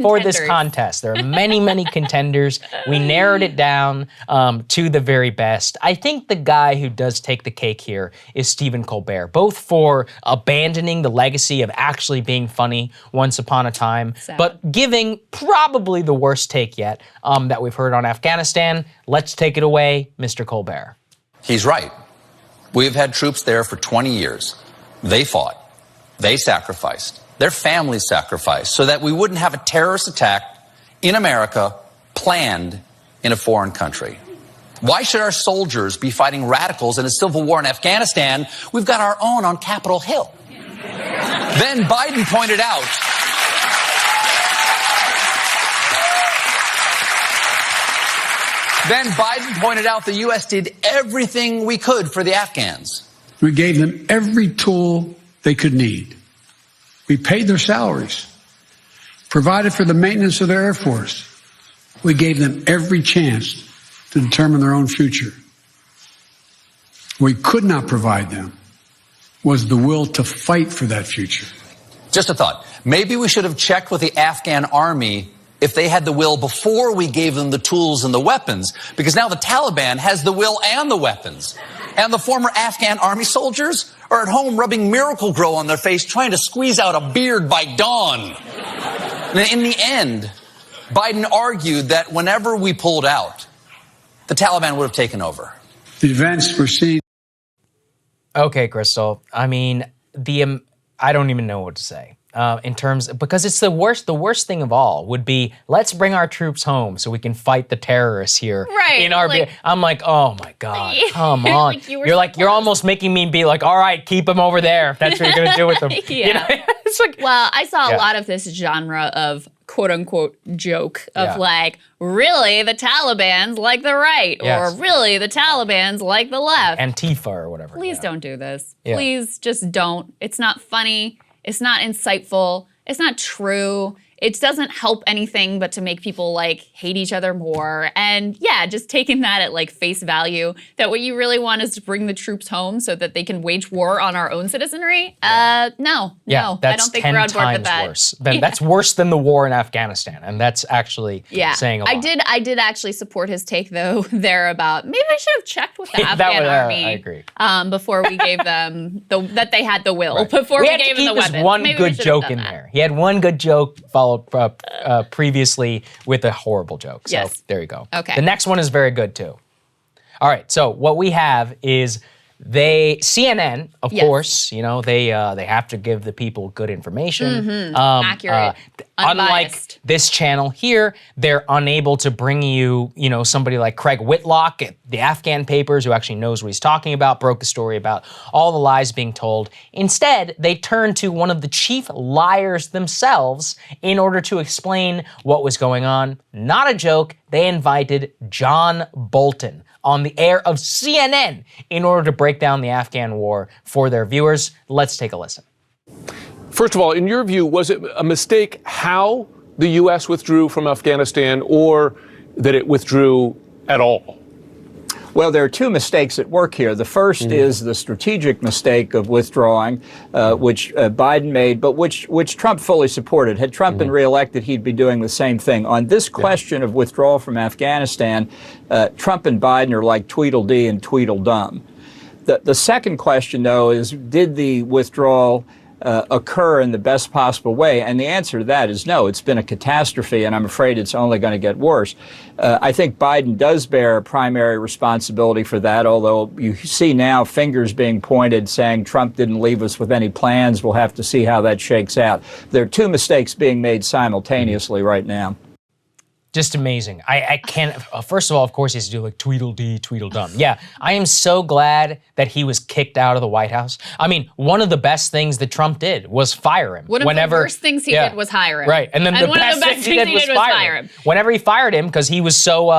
for this contest. There are many, many contenders. We narrowed it down to the very best. I think the guy who does take the cake here is Stephen Colbert, both for abandoning the legacy of actually being funny once upon a time, but giving probably the worst take yet that we've heard on Afghanistan. Let's take it away, Mr. Colbert. He's right. We've had troops there for 20 years. They fought. They sacrificed. Their families sacrificed so that we wouldn't have a terrorist attack in America planned in a foreign country. Why should our soldiers be fighting radicals in a civil war in Afghanistan? We've got our own on Capitol Hill. Then Biden pointed out the U.S. did everything we could for the Afghans. We gave them every tool they could need. We paid their salaries, provided for the maintenance of their Air Force. We gave them every chance to determine their own future. What we could not provide them was the will to fight for that future. Just a thought. Maybe we should have checked with the Afghan army if they had the will before we gave them the tools and the weapons, because now the Taliban has the will and the weapons. And the former Afghan army soldiers are at home rubbing Miracle Grow on their face trying to squeeze out a beard by dawn. And in the end, Biden argued that whenever we pulled out, the Taliban would have taken over. The events we're seeing. Okay, Krystal. I mean, I don't even know what to say. In terms, because it's the worst thing of all would be, let's bring our troops home so we can fight the terrorists here. Right, In our, like- I'm like, oh my God, come on. Like, you were you're almost making me be like, all right, keep them over there if that's what you're gonna do with them. Yeah. You know? It's like, Well, I saw Yeah. a lot of this genre of quote unquote joke of Yeah. like, really, the Taliban's like the right, Yes. or really, the Taliban's like the left. Antifa or whatever. Please don't do this. Yeah. Please just don't. It's not funny. It's not insightful. It's not true. It doesn't help anything but to make people like hate each other more. And yeah, just taking that at like face value, that what you really want is to bring the troops home so that they can wage war on our own citizenry. No, Yeah, I that's don't think 10 we're on board with times that. worse. That's worse than the war in Afghanistan, and that's actually saying a lot. I did actually support his take though there about maybe I should have checked with the That Afghan was- army. I agree. Before we gave them that they had the will. Right. Before we we had to gave them keep the his weapons. one Maybe we good should have joke done in that. there. He had one good joke followed previously with a horrible joke. So Yes. there you go. Okay. The next one is very good too. All right. So what we have is CNN, of Yes. course, they have to give the people good information. Accurate, Unlike unbiased. this channel here, they're unable to bring you, somebody like Craig Whitlock at the Afghan Papers, who actually knows what he's talking about, broke a story about all the lies being told. Instead, they turned to one of the chief liars themselves in order to explain what was going on. Not a joke. They invited John Bolton on the air of CNN in order to break down the Afghan war for their viewers. Let's take a listen. First of all, in your view, was it a mistake how the U.S. withdrew from Afghanistan, or that it withdrew at all? Well, there are two mistakes at work here. The first is the strategic mistake of withdrawing, which Biden made, but which Trump fully supported. Had Trump been reelected, he'd be doing the same thing. On this question of withdrawal from Afghanistan, Trump and Biden are like Tweedledee and Tweedledum. The second question, though, is did the withdrawal occur in the best possible way? And the answer to that is no. It's been a catastrophe, and I'm afraid it's only going to get worse. I think Biden does bear a primary responsibility for that, although you see now fingers being pointed saying Trump didn't leave us with any plans. We'll have to see how that shakes out. There are two mistakes being made simultaneously right now. Just amazing. I can't, first of all, of course, he has to do like Tweedledee, Tweedledum. Yeah, I am so glad that he was kicked out of the White House. I mean, one of the best things that Trump did was fire him. One of the worst things he did was hire him. Right, and then the one best of the best things he did was fire him. Whenever he fired him, because he was so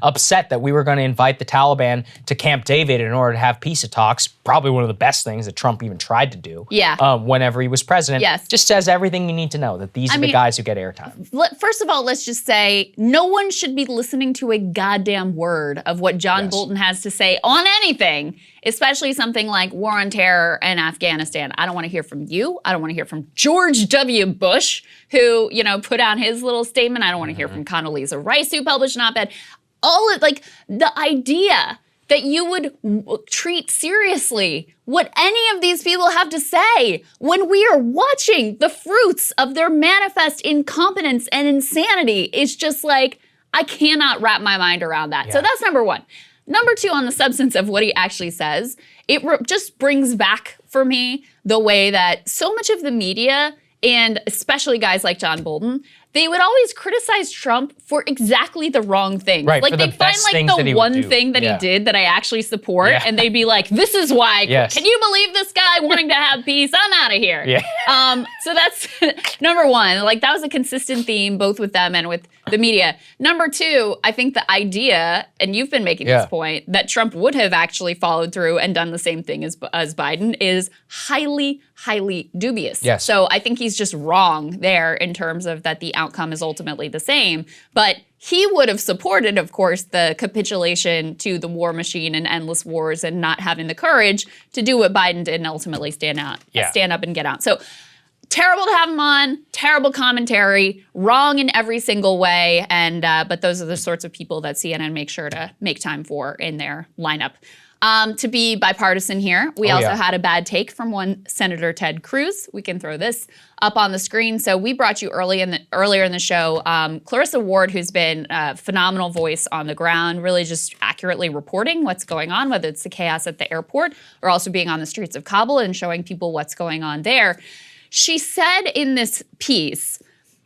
upset that we were going to invite the Taliban to Camp David in order to have peace talks, probably one of the best things that Trump even tried to do whenever he was president. Yes. Just says everything you need to know, that these are the guys who get airtime. First of all, let's just say no one should be listening to a goddamn word of what John Bolton has to say on anything, especially something like war on terror and Afghanistan. I don't want to hear from you. I don't want to hear from George W. Bush, who, put out his little statement. I don't want to hear from Condoleezza Rice, who published an op-ed. The idea that you would treat seriously what any of these people have to say when we are watching the fruits of their manifest incompetence and insanity is just like, I cannot wrap my mind around that. So that's number one. Number two, on the substance of what he actually says, it just brings back for me the way that so much of the media, and especially guys like John Bolton, they would always criticize Trump for exactly the wrong things. Right, like for the they'd find best like things that the he would one do. thing that he did that I actually support, Yeah. and they'd be like, this is why. Yes. Can you believe this guy wanting to have peace? I'm out of here. Yeah. So that's number one. Like, that was a consistent theme both with them and with the media. Number two, I think the idea, and you've been making this point, that Trump would have actually followed through and done the same thing as Biden is highly, highly dubious. Yes. So I think he's just wrong there in terms of that the outcome is ultimately the same. But he would have supported, of course, the capitulation to the war machine and endless wars and not having the courage to do what Biden did and ultimately stand up and get out. So terrible to have him on, terrible commentary, wrong in every single way. And but those are the sorts of people that CNN makes sure to make time for in their lineup. To be bipartisan here, we also had a bad take from one Senator Ted Cruz. We can throw this up on the screen. So we brought you earlier in the show Clarissa Ward, who's been a phenomenal voice on the ground, really just accurately reporting what's going on, whether it's the chaos at the airport or also being on the streets of Kabul and showing people what's going on there. She said in this piece,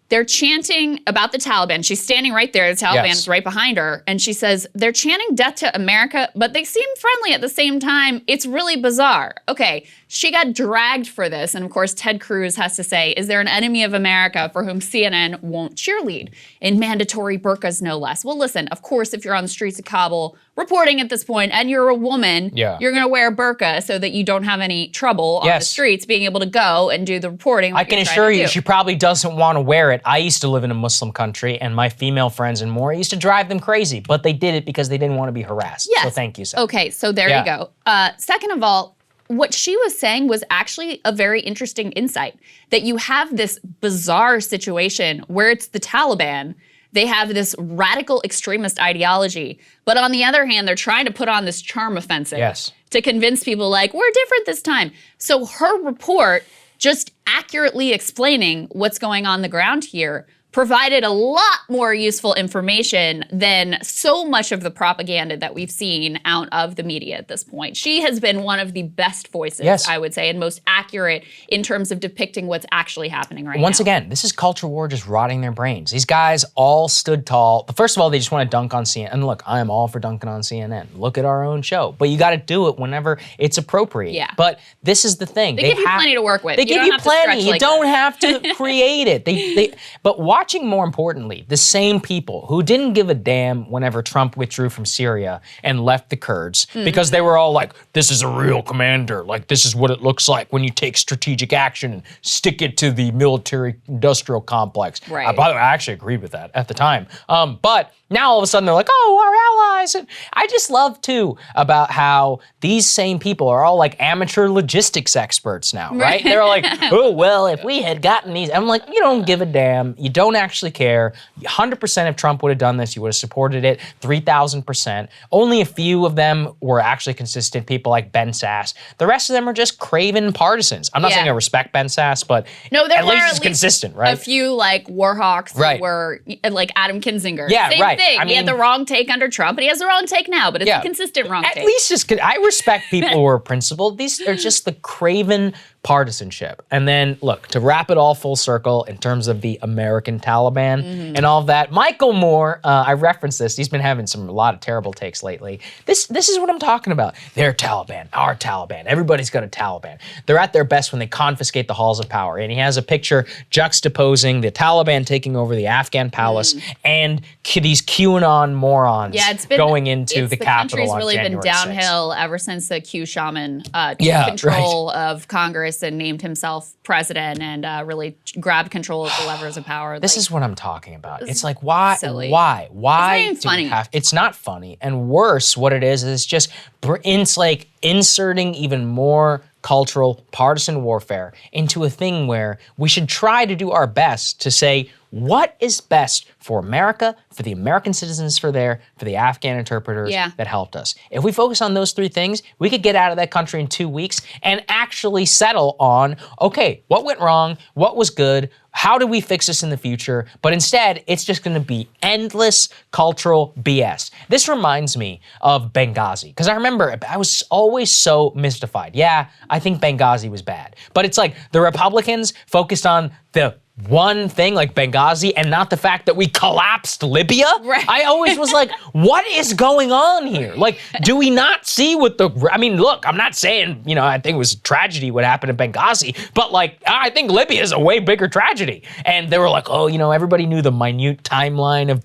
they're chanting about the Taliban. She's standing right there. The Taliban is right behind her. And she says, they're chanting death to America, but they seem friendly at the same time. It's really bizarre. Okay, she got dragged for this. And of course, Ted Cruz has to say, is there an enemy of America for whom CNN won't cheerlead? In mandatory burqas, no less. Well, listen, of course, if you're on the streets of Kabul reporting at this point and you're a woman, you're going to wear a burqa so that you don't have any trouble on the streets being able to go and do the reporting. I can assure you, she probably doesn't want to wear it. I used to live in a Muslim country, and my female friends and more, I used to drive them crazy, but they did it because they didn't want to be harassed. Yes. So thank you, Sarah. Okay, so there you go. Second of all, what she was saying was actually a very interesting insight, that you have this bizarre situation where it's the Taliban. They have this radical extremist ideology. But on the other hand, they're trying to put on this charm offensive to convince people like, we're different this time. So her report, just accurately explaining what's going on the ground here, provided a lot more useful information than so much of the propaganda that we've seen out of the media at this point. She has been one of the best voices, I would say, and most accurate in terms of depicting what's actually happening right now. Once again, this is culture war just rotting their brains. These guys all stood tall. But first of all, they just want to dunk on CNN. And look, I am all for dunking on CNN. Look at our own show. But you got to do it whenever it's appropriate. Yeah. But this is the thing. They give you plenty to work with. They give you plenty. You don't have to create it. But watching, more importantly, the same people who didn't give a damn whenever Trump withdrew from Syria and left the Kurds because they were all like, this is a real commander. Like, this is what it looks like when you take strategic action and stick it to the military-industrial complex. Right. By the way, I actually agreed with that at the time. But now all of a sudden they're like, oh, our allies. And I just love, too, about how these same people are all like amateur logistics experts now, right? They're like, oh, well, if we had gotten these. I'm like, you don't give a damn. You don't actually care. 100% if Trump would have done this, you would have supported it 3,000%. Only a few of them were actually consistent people like Ben Sass. The rest of them are just craven partisans. I'm not saying I respect Ben Sass, but at least he's consistent, right? A few like Warhawks who were like Adam Kinzinger. Yeah, Same right. thing. I mean, he had the wrong take under Trump, and he has the wrong take now, but it's a consistent wrong take. At least just, I respect people who are principled. These are just the craven partisanship. And then, look, to wrap it all full circle in terms of the American Taliban and all of that, Michael Moore, I referenced this. He's been having a lot of terrible takes lately. This is what I'm talking about. They're Taliban, our Taliban. Everybody's got a Taliban. They're at their best when they confiscate the halls of power. And he has a picture juxtaposing the Taliban taking over the Afghan palace and these QAnon morons going into the Capitol on January 6th. The country's really been downhill ever since the Q shaman took control of Congress and named himself president and really grabbed control of the levers of power. This is what I'm talking about. It's like, why? Silly. Why? Why? It's not even funny. It's not funny. And worse, what it is just it's like inserting even more cultural partisan warfare into a thing where we should try to do our best to say what is best for America, for the American citizens for the Afghan interpreters that helped us. If we focus on those three things, we could get out of that country in 2 weeks and actually settle on, okay, what went wrong, what was good, how do we fix this in the future? But instead, it's just going to be endless cultural BS. This reminds me of Benghazi, because I remember I was always so mystified. Yeah, I think Benghazi was bad. But it's like the Republicans focused on the one thing like Benghazi and not the fact that we collapsed Libya. Right. I always was like, what is going on here? Like, do we not see what I mean, look, I'm not saying, I think it was a tragedy what happened in Benghazi, but like, I think Libya is a way bigger tragedy. And they were like, oh, everybody knew the minute timeline of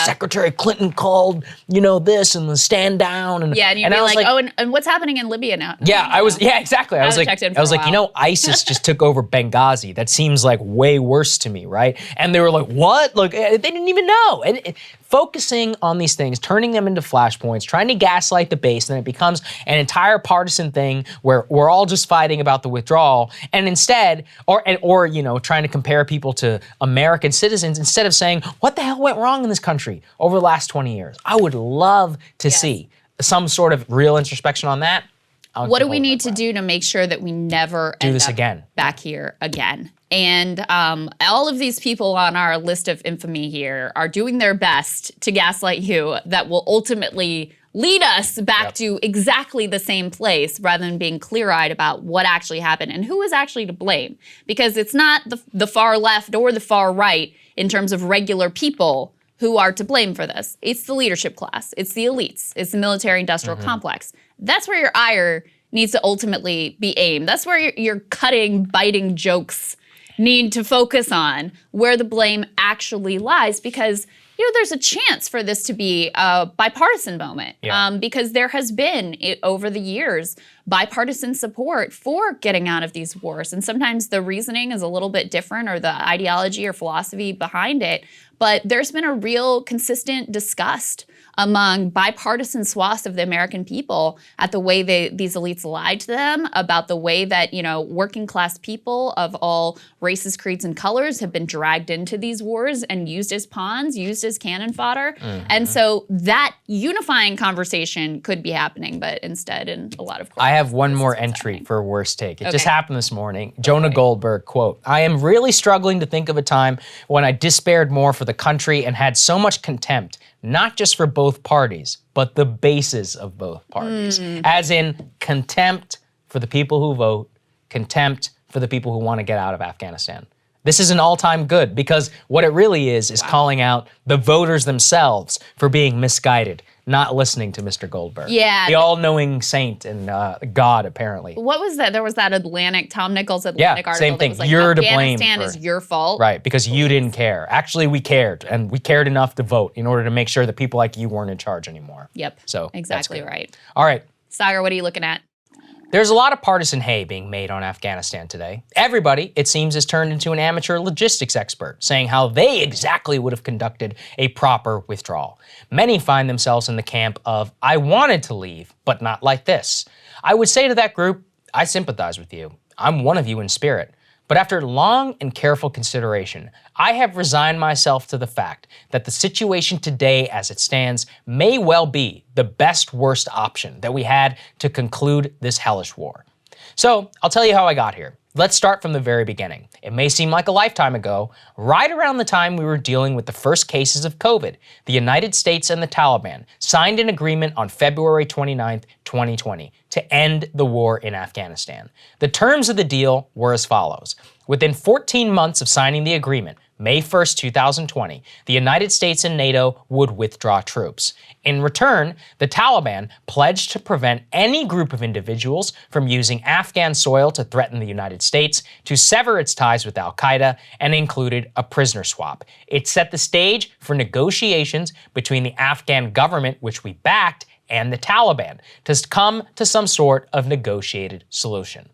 Secretary Clinton called, this and the stand down. And, and you'd be like, oh, and what's happening in Libya now? Yeah, exactly. I was like, ISIS just took over Benghazi. That seems like way way worse to me, right? And they were like, what? Like, they didn't even know. And focusing on these things, turning them into flashpoints, trying to gaslight the base, and then it becomes an entire partisan thing where we're all just fighting about the withdrawal. And instead, or you know, trying to compare people to American citizens instead of saying, what the hell went wrong in this country over the last 20 years? I would love to see some sort of real introspection on that. What do we need to do to make sure that we never do end this up again back here again? And all of these people on our list of infamy here are doing their best to gaslight you that will ultimately lead us back to exactly the same place rather than being clear-eyed about what actually happened and who is actually to blame. Because it's not the far left or the far right in terms of regular people who are to blame for this. It's the leadership class. It's the elites. It's the military-industrial complex. That's where your ire needs to ultimately be aimed. That's where your cutting, biting jokes need to focus on, where the blame actually lies, because you know, there's a chance for this to be a bipartisan moment because there has been, over the years, bipartisan support for getting out of these wars. And sometimes the reasoning is a little bit different, or the ideology or philosophy behind it. But there's been a real consistent disgust among bipartisan swaths of the American people at the way these elites lied to them, about the way that, you know, working class people of all races, creeds, and colors have been dragged into these wars and used as pawns, used as cannon fodder. And so that unifying conversation could be happening, but instead in a lot of I have one more entry for worst take. It just happened this morning. Jonah Goldberg, quote, "I am really struggling to think of a time when I despaired more for the country and had so much contempt, not just for both parties, but the bases of both parties." As in contempt for the people who vote, contempt for the people who want to get out of Afghanistan. This is an all-time good, because what it really is calling out the voters themselves for being misguided, not listening to Mr. Goldberg. Yeah. The all-knowing saint and God, apparently. What was that? There was that Tom Nichols Atlantic article. Same thing. That was like, You're to blame. Afghanistan is your fault. Right, because you didn't care. Actually, we cared, and we cared enough to vote in order to make sure that people like you weren't in charge anymore. Yep. So exactly right. All right. Saagar, what are you looking at? There's a lot of partisan hay being made on Afghanistan today. Everybody, it seems, has turned into an amateur logistics expert, saying how they exactly would have conducted a proper withdrawal. Many find themselves in the camp of, I wanted to leave, but not like this. I would say to that group, I sympathize with you. I'm one of you in spirit. But after long and careful consideration, I have resigned myself to the fact that the situation today as it stands may well be the worst option that we had to conclude this hellish war. So I'll tell you how I got here. Let's start from the very beginning. It may seem like a lifetime ago, right around the time we were dealing with the first cases of COVID, the United States and the Taliban signed an agreement on February 29th, 2020 to end the war in Afghanistan. The terms of the deal were as follows. Within 14 months of signing the agreement, May 1st, 2020, the United States and NATO would withdraw troops. In return, the Taliban pledged to prevent any group of individuals from using Afghan soil to threaten the United States, to sever its ties with al-Qaeda, and included a prisoner swap. It set the stage for negotiations between the Afghan government, which we backed, and the Taliban to come to some sort of negotiated solution.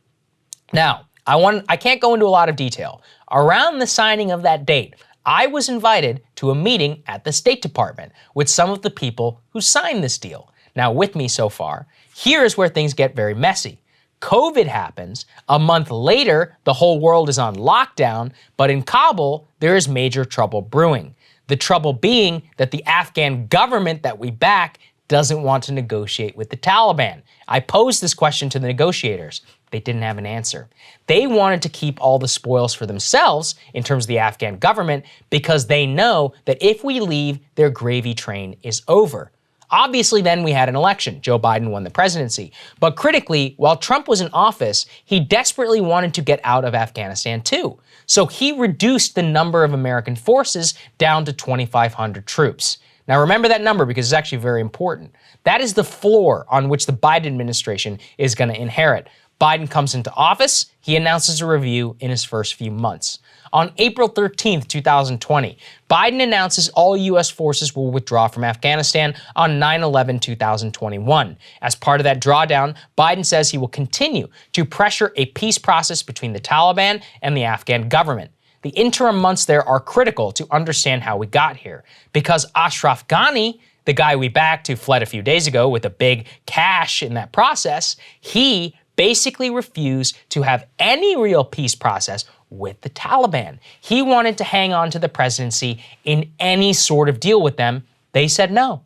Now, I can't go into a lot of detail. Around the signing of that date, I was invited to a meeting at the State Department with some of the people who signed this deal. Now, with me so far, here's where things get very messy. COVID happens. A month later, the whole world is on lockdown, but in Kabul, there is major trouble brewing. The trouble being that the Afghan government that we back doesn't want to negotiate with the Taliban. I posed this question to the negotiators. They didn't have an answer. They wanted to keep all the spoils for themselves in terms of the Afghan government because they know that if we leave, their gravy train is over. Obviously, then we had an election. Joe Biden won the presidency. But critically, while Trump was in office, he desperately wanted to get out of Afghanistan too. So he reduced the number of American forces down to 2,500 troops. Now remember that number because it's actually very important. That is the floor on which the Biden administration is going to inherit. Biden comes into office, he announces a review in his first few months. On April 13th, 2020, Biden announces all U.S. forces will withdraw from Afghanistan on 9/11/2021. As part of that drawdown, Biden says he will continue to pressure a peace process between the Taliban and the Afghan government. The interim months there are critical to understand how we got here, because Ashraf Ghani, the guy we backed who fled a few days ago with a big cash in that process, he basically refused to have any real peace process with the Taliban. He wanted to hang on to the presidency in any sort of deal with them. They said no.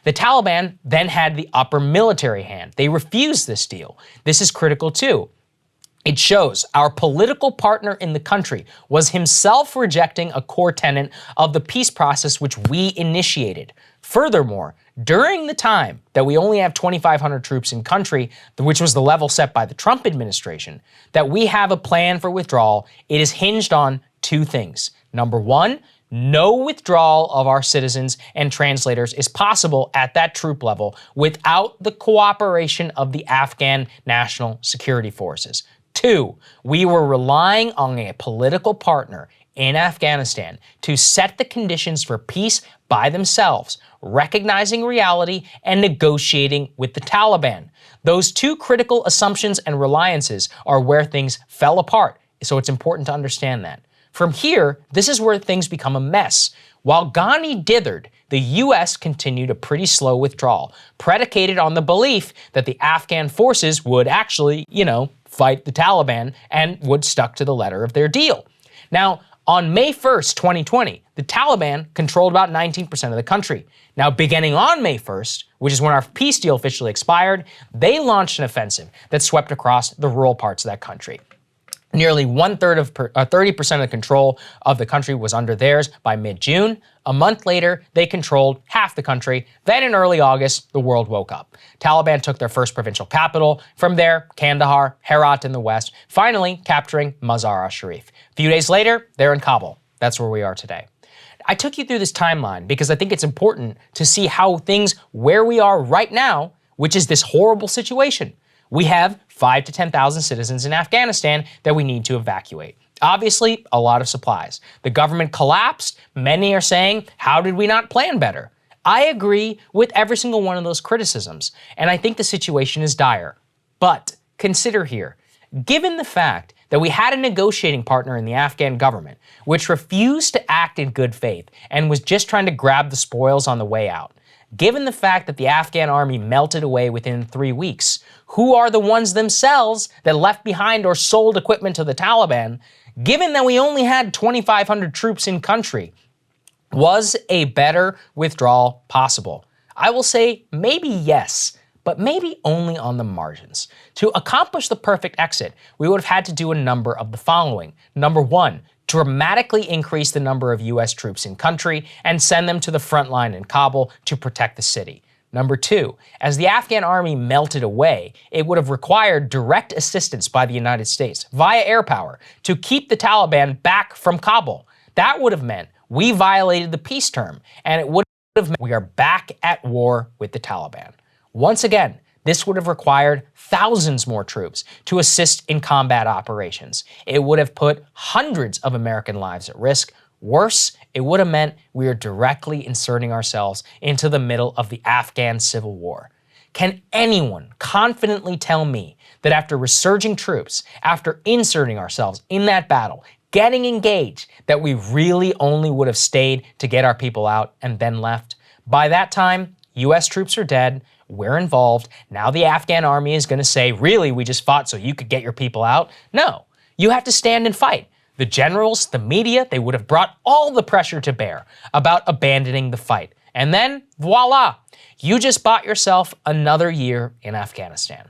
The Taliban then had the upper military hand. They refused this deal. This is critical too. It shows our political partner in the country was himself rejecting a core tenet of the peace process which we initiated. Furthermore, during the time that we only have 2,500 troops in country, which was the level set by the Trump administration, that we have a plan for withdrawal, it is hinged on two things. Number one, no withdrawal of our citizens and translators is possible at that troop level without the cooperation of the Afghan National Security Forces. Two, we were relying on a political partner in Afghanistan to set the conditions for peace by themselves, recognizing reality and negotiating with the Taliban. Those two critical assumptions and reliances are where things fell apart, so it's important to understand that. From here, this is where things become a mess. While Ghani dithered, the U.S. continued a pretty slow withdrawal, predicated on the belief that the Afghan forces would actually, fight the Taliban and would stuck to the letter of their deal. Now, on May 1st, 2020, the Taliban controlled about 19% of the country. Now, beginning on May 1st, which is when our peace deal officially expired, they launched an offensive that swept across the rural parts of that country. Nearly 30% of the control of the country was under theirs by mid-June. A month later, they controlled half the country. Then in early August, the world woke up. Taliban took their first provincial capital. From there, Kandahar, Herat in the west, finally capturing Mazar-e-Sharif. A few days later, they're in Kabul. That's where we are today. I took you through this timeline because I think it's important to see how things, where we are right now, which is this horrible situation. We have 5,000 to 10,000 citizens in Afghanistan that we need to evacuate. Obviously, a lot of supplies. The government collapsed. Many are saying, how did we not plan better? I agree with every single one of those criticisms, and I think the situation is dire. But consider here, given the fact that we had a negotiating partner in the Afghan government which refused to act in good faith and was just trying to grab the spoils on the way out, given the fact that the Afghan army melted away within 3 weeks, who are the ones themselves that left behind or sold equipment to the Taliban, given that we only had 2,500 troops in country, was a better withdrawal possible? I will say maybe yes, but maybe only on the margins. To accomplish the perfect exit, we would have had to do a number of the following. Number one, dramatically increase the number of U.S. troops in country and send them to the front line in Kabul to protect the city. Number two, as the Afghan army melted away, it would have required direct assistance by the United States via air power to keep the Taliban back from Kabul. That would have meant we violated the peace term, and it would have meant we are back at war with the Taliban. Once again, this would have required thousands more troops to assist in combat operations. It would have put hundreds of American lives at risk. Worse, it would have meant we are directly inserting ourselves into the middle of the Afghan civil war. Can anyone confidently tell me that after resurging troops, after inserting ourselves in that battle, getting engaged, that we really only would have stayed to get our people out and then left? By that time, US troops are dead. We're involved. Now the Afghan army is going to say, really, we just fought so you could get your people out? No, you have to stand and fight. The generals, the media, they would have brought all the pressure to bear about abandoning the fight. And then, voila, you just bought yourself another year in Afghanistan.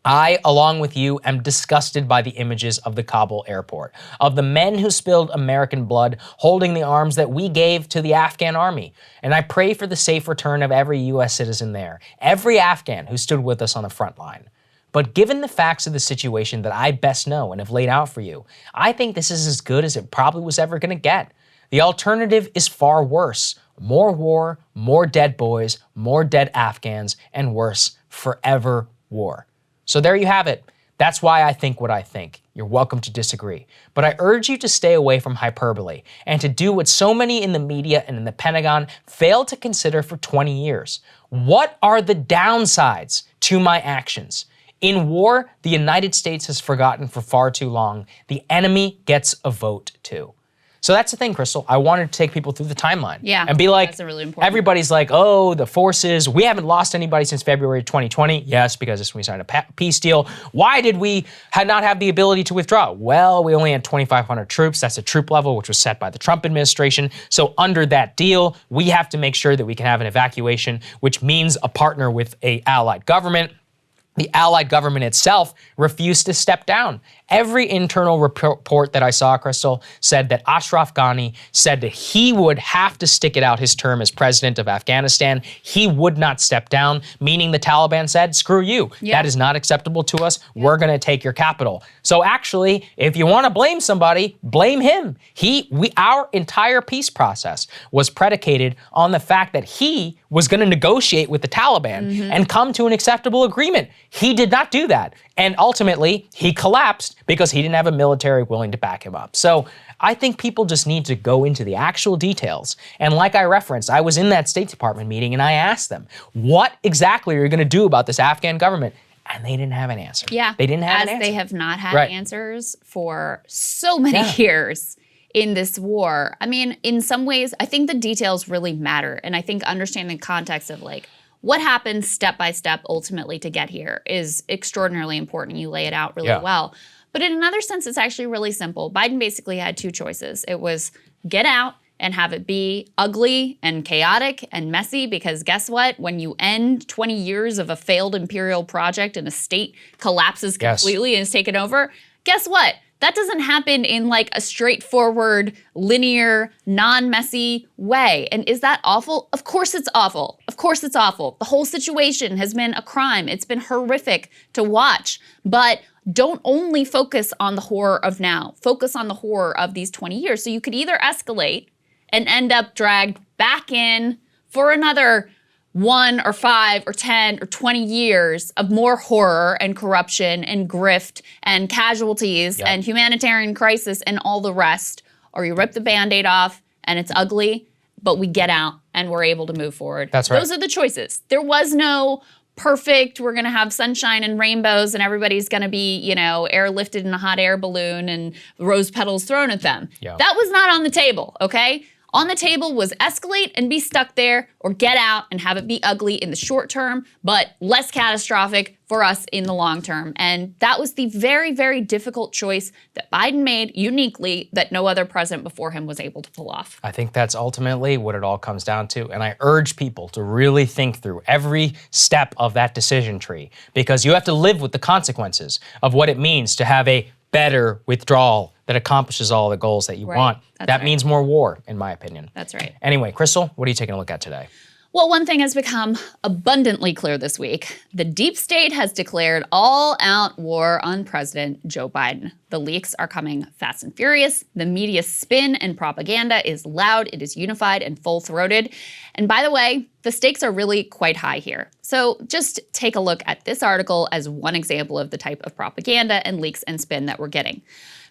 I, along with you, am disgusted by the images of the Kabul airport, of the men who spilled American blood holding the arms that we gave to the Afghan army. And I pray for the safe return of every U.S. citizen there, every Afghan who stood with us on the front line. But given the facts of the situation that I best know and have laid out for you, I think this is as good as it probably was ever going to get. The alternative is far worse. More war, more dead boys, more dead Afghans, and worse, forever war. So there you have it. That's why I think what I think. You're welcome to disagree. But I urge you to stay away from hyperbole and to do what so many in the media and in the Pentagon failed to consider for 20 years. What are the downsides to my actions? In war, the United States has forgotten for far too long. The enemy gets a vote too. So that's the thing, Krystal. I wanted to take people through the timeline. Yeah, and be like, that's a really important. everybody's like, oh, the forces, we haven't lost anybody since February 2020. Yes, because it's when we signed a peace deal. Why did we not have the ability to withdraw? Well, we only had 2,500 troops. That's a troop level, which was set by the Trump administration. So under that deal, we have to make sure that we can have an evacuation, which means a partner with an allied government. The allied government itself refused to step down. Every internal report that I saw, Krystal, said that Ashraf Ghani said that he would have to stick it out his term as president of Afghanistan. He would not step down, meaning the Taliban said, screw you. Yeah. That is not acceptable to us. Yeah. We're going to take your capital. So actually, if you want to blame somebody, blame him. Our entire peace process was predicated on the fact that he was going to negotiate with the Taliban and come to an acceptable agreement. He did not do that. And ultimately, he collapsed because he didn't have a military willing to back him up. So I think people just need to go into the actual details. And like I referenced, I was in that State Department meeting and I asked them, what exactly are you going to do about this Afghan government? And they didn't have an answer. Yeah. They didn't have an answer. answer. As they have not had answers for so many years in this war. I mean, in some ways, I think the details really matter. And I think understanding the context of like, what happens step by step ultimately to get here is extraordinarily important. You lay it out really well. But in another sense, it's actually really simple. Biden basically had two choices. It was get out and have it be ugly and chaotic and messy, because guess what? When you end 20 years of a failed imperial project and a state collapses completely and is taken over, guess what? That doesn't happen in like a straightforward, linear, non-messy way. And is that awful? Of course it's awful. Of course it's awful. The whole situation has been a crime. It's been horrific to watch. But don't only focus on the horror of now. Focus on the horror of these 20 years. So you could either escalate and end up dragged back in for another 1 or 5 or 10 or 20 years of more horror and corruption and grift and casualties and humanitarian crisis and all the rest, or you rip the Band-Aid off and it's ugly, but we get out and we're able to move forward. That's right. Those are the choices. There was no perfect, we're going to have sunshine and rainbows and everybody's going to be, airlifted in a hot air balloon and rose petals thrown at them. That was not on the table, okay? On the table was escalate and be stuck there, or get out and have it be ugly in the short term, but less catastrophic for us in the long term. And that was the very, very difficult choice that Biden made uniquely that no other president before him was able to pull off. I think that's ultimately what it all comes down to. And I urge people to really think through every step of that decision tree, because you have to live with the consequences of what it means to have a better withdrawal that accomplishes all the goals that you want. That means more war, in my opinion. That's right. Anyway, Krystal, what are you taking a look at today? Well, one thing has become abundantly clear this week. The deep state has declared all-out war on President Joe Biden. The leaks are coming fast and furious. The media spin and propaganda is loud, it is unified and full-throated. And by the way, the stakes are really quite high here. So just take a look at this article as one example of the type of propaganda and leaks and spin that we're getting.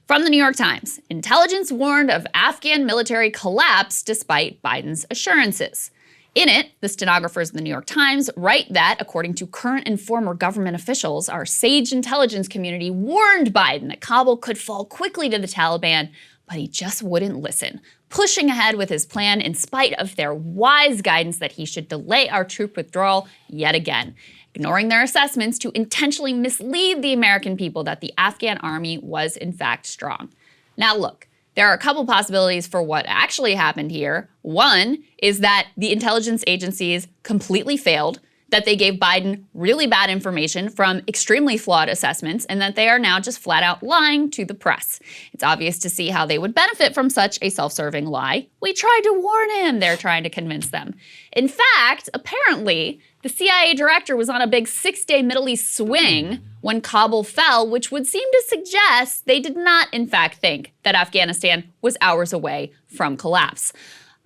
From the New York Times, intelligence warned of Afghan military collapse despite Biden's assurances. In it, the stenographers of the New York Times write that, according to current and former government officials, our sage intelligence community warned Biden that Kabul could fall quickly to the Taliban, but he just wouldn't listen, pushing ahead with his plan in spite of their wise guidance that he should delay our troop withdrawal yet again, ignoring their assessments to intentionally mislead the American people that the Afghan army was in fact strong. Now look, there are a couple possibilities for what actually happened here. One is that the intelligence agencies completely failed, that they gave Biden really bad information from extremely flawed assessments, and that they are now just flat out lying to the press. It's obvious to see how they would benefit from such a self-serving lie. We tried to warn him, they're trying to convince them. In fact, apparently, the CIA director was on a big 6-day Middle East swing when Kabul fell, which would seem to suggest they did not, in fact, think that Afghanistan was hours away from collapse.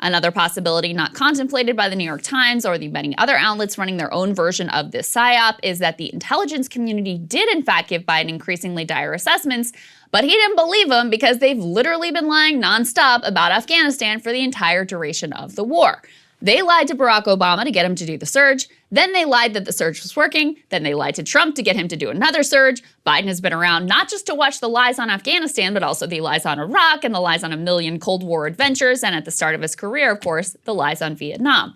Another possibility not contemplated by the New York Times or the many other outlets running their own version of this psyop is that the intelligence community did, in fact, give Biden increasingly dire assessments, but he didn't believe them because they've literally been lying nonstop about Afghanistan for the entire duration of the war. They lied to Barack Obama to get him to do the surge. Then they lied that the surge was working. Then they lied to Trump to get him to do another surge. Biden has been around not just to watch the lies on Afghanistan, but also the lies on Iraq and the lies on a million Cold War adventures. And at the start of his career, of course, the lies on Vietnam.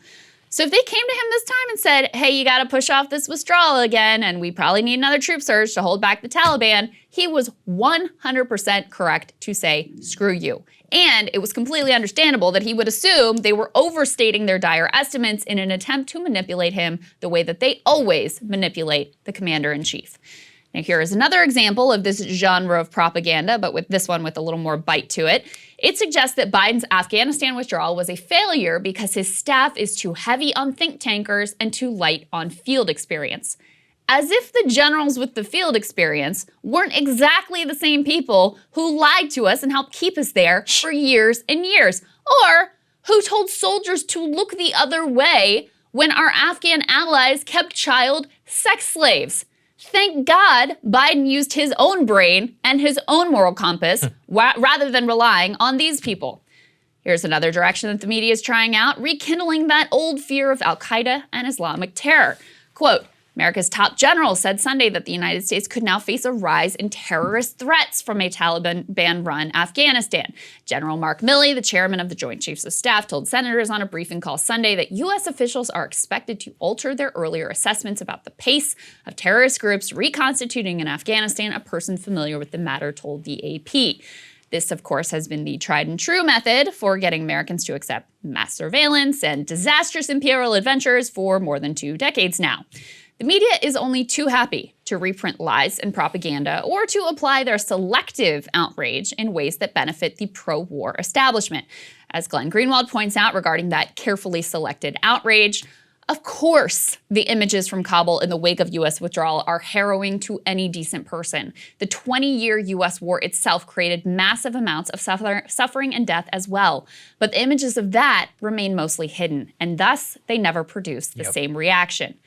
So if they came to him this time and said, hey, you got to push off this withdrawal again, and we probably need another troop surge to hold back the Taliban, he was 100% correct to say, screw you. And it was completely understandable that he would assume they were overstating their dire estimates in an attempt to manipulate him the way that they always manipulate the commander-in-chief. Now, here is another example of this genre of propaganda, but with this one with a little more bite to it. It suggests that Biden's Afghanistan withdrawal was a failure because his staff is too heavy on think tankers and too light on field experience. As if the generals with the field experience weren't exactly the same people who lied to us and helped keep us there for years and years, or who told soldiers to look the other way when our Afghan allies kept child sex slaves. Thank God Biden used his own brain and his own moral compass rather than relying on these people. Here's another direction that the media is trying out, rekindling that old fear of al-Qaeda and Islamic terror. Quote, America's top general said Sunday that the United States could now face a rise in terrorist threats from a Taliban-run Afghanistan. General Mark Milley, the chairman of the Joint Chiefs of Staff, told senators on a briefing call Sunday that U.S. officials are expected to alter their earlier assessments about the pace of terrorist groups reconstituting in Afghanistan, a person familiar with the matter told the AP. This, of course, has been the tried and true method for getting Americans to accept mass surveillance and disastrous imperial adventures for more than 2 decades now. The media is only too happy to reprint lies and propaganda or to apply their selective outrage in ways that benefit the pro-war establishment. As Glenn Greenwald points out regarding that carefully selected outrage, of course, the images from Kabul in the wake of U.S. withdrawal are harrowing to any decent person. The 20-year U.S. war itself created massive amounts of suffering and death as well. But the images of that remain mostly hidden, and thus they never produce the same reaction.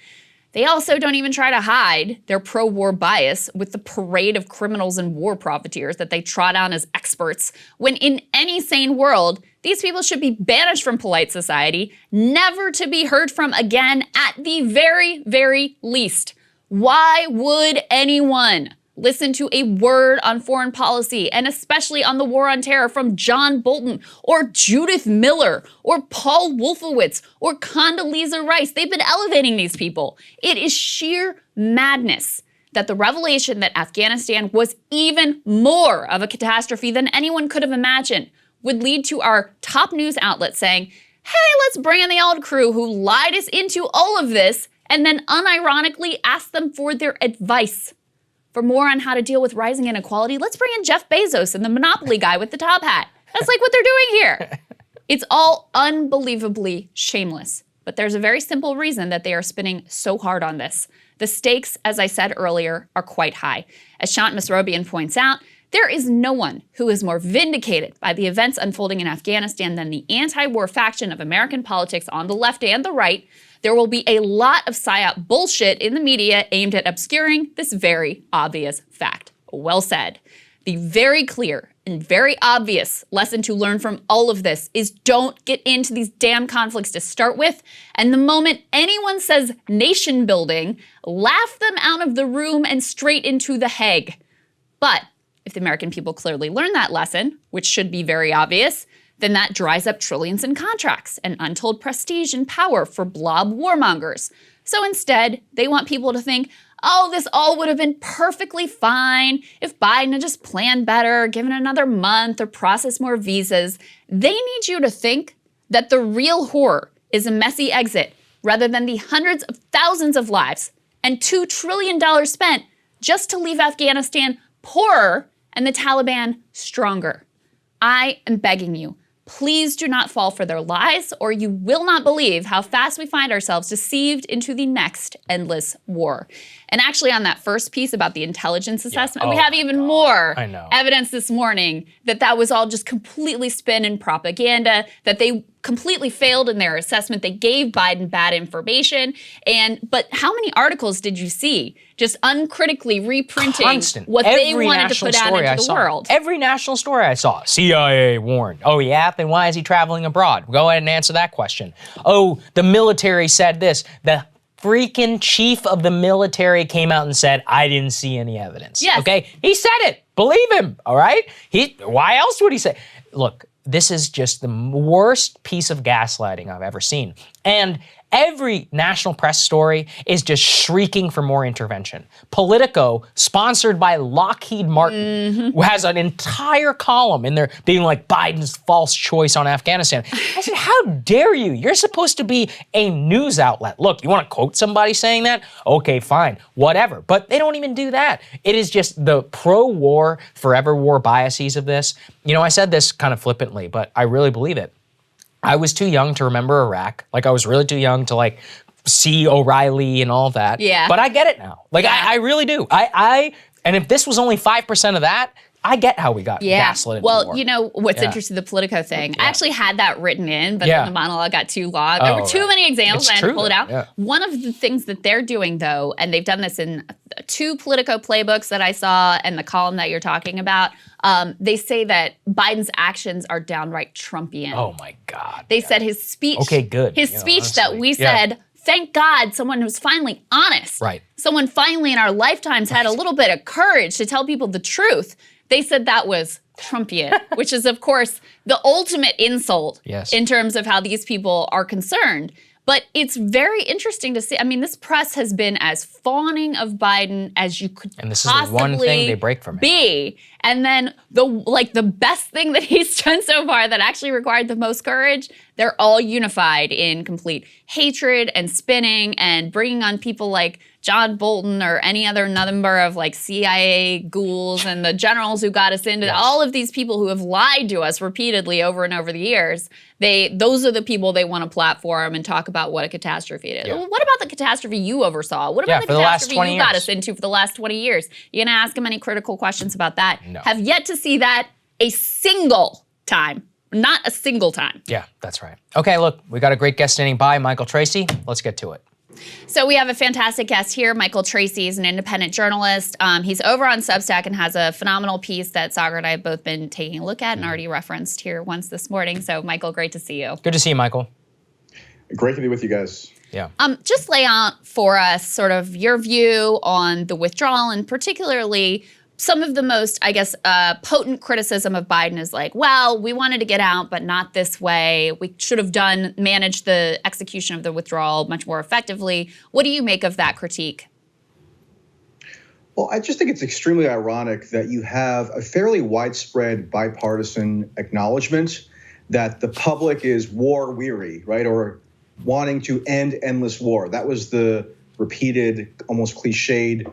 They also don't even try to hide their pro-war bias with the parade of criminals and war profiteers that they trot on as experts, when in any sane world, these people should be banished from polite society, never to be heard from again at the very, very least. Why would anyone listen to a word on foreign policy, and especially on the war on terror, from John Bolton or Judith Miller or Paul Wolfowitz or Condoleezza Rice? They've been elevating these people. It is sheer madness that the revelation that Afghanistan was even more of a catastrophe than anyone could have imagined would lead to our top news outlets saying, hey, let's bring in the old crew who lied us into all of this and then unironically ask them for their advice. For more on how to deal with rising inequality, let's bring in Jeff Bezos and the Monopoly guy with the top hat. That's like what they're doing here. It's all unbelievably shameless. But there's a very simple reason that they are spinning so hard on this. The stakes, as I said earlier, are quite high. As Shant Misrobian points out, there is no one who is more vindicated by the events unfolding in Afghanistan than the anti-war faction of American politics on the left and the right. There will be a lot of psyop bullshit in the media aimed at obscuring this very obvious fact. Well said. The very clear and very obvious lesson to learn from all of this is don't get into these damn conflicts to start with, and the moment anyone says nation building, laugh them out of the room and straight into the Hague. But if the American people clearly learn that lesson, which should be very obvious, then that dries up trillions in contracts and untold prestige and power for blob warmongers. So instead, they want people to think, oh, this all would have been perfectly fine if Biden had just planned better, given another month, or processed more visas. They need you to think that the real horror is a messy exit rather than the hundreds of thousands of lives and $2 trillion spent just to leave Afghanistan poorer and the Taliban stronger. I am begging you, please do not fall for their lies, or you will not believe how fast we find ourselves deceived into the next endless war. And actually, on that first piece about the intelligence assessment, we have even more evidence this morning that that was all just completely spin and propaganda, that they completely failed in their assessment. They gave Biden bad information. But how many articles did you see just uncritically reprinting what they wanted to put out into the world? Every national story I saw, CIA warned. Oh yeah, then why is he traveling abroad? Go ahead and answer that question. Oh, the military said this. The freaking chief of the military came out and said, I didn't see any evidence. Yes. Okay? He said it. Believe him. All right? Why else would he say? Look, this is just the worst piece of gaslighting I've ever seen. And every national press story is just shrieking for more intervention. Politico, sponsored by Lockheed Martin, who has an entire column in there being like Biden's false choice on Afghanistan. I said, how dare you? You're supposed to be a news outlet. Look, you want to quote somebody saying that? Okay, fine, whatever. But they don't even do that. It is just the pro-war, forever war biases of this. You know, I said this kind of flippantly, but I really believe it. I was too young to remember Iraq. Like, I was really too young to, like, see O'Reilly and all that. Yeah. But I get it now. Like, I really do. And if this was only 5% of that, I get how we got gaslit. Well, you know what's interesting, the Politico thing. I actually had that written in, but then the monologue got too long. There were too many examples. I had to pull it out. Yeah. One of the things that they're doing, though, and they've done this in 2 Politico playbooks that I saw and the column that you're talking about, they say that Biden's actions are downright Trumpian. Oh, my God. They said his speech. Okay, good. His speech that we said, thank God someone who's finally honest. Right. Someone finally in our lifetimes had a little bit of courage to tell people the truth. They said that was Trumpian, which is, of course, the ultimate insult in terms of how these people are concerned. But it's very interesting to see. I mean, this press has been as fawning of Biden as you could and this is the one thing they break from be. And then the best thing that he's done so far that actually required the most courage, they're all unified in complete hatred and spinning and bringing on people like John Bolton or any other number of like CIA ghouls and the generals who got us into all of these people who have lied to us repeatedly over and over the years. Those are the people they want to platform and talk about what a catastrophe it is. Well, what about the catastrophe you oversaw? What about the catastrophe you got us into for the last 20 years? You gonna ask him any critical questions about that? No. Have yet to see that a single time. Not a single time. Yeah, that's right. Okay, look, we got a great guest standing by, Michael Tracy. Let's get to it. So we have a fantastic guest here. Michael Tracy is an independent journalist. He's over on Substack and has a phenomenal piece that Saagar and I have both been taking a look at and already referenced here once this morning. So Michael, great to see you. Good to see you, Michael. Great to be with you guys. Yeah. Just lay out for us sort of your view on the withdrawal and particularly some of the most, I guess, potent criticism of Biden is like, well, we wanted to get out, but not this way. We should have managed the execution of the withdrawal much more effectively. What do you make of that critique? Well, I just think it's extremely ironic that you have a fairly widespread bipartisan acknowledgement that the public is war weary, right? Or wanting to end endless war. That was the repeated, almost cliched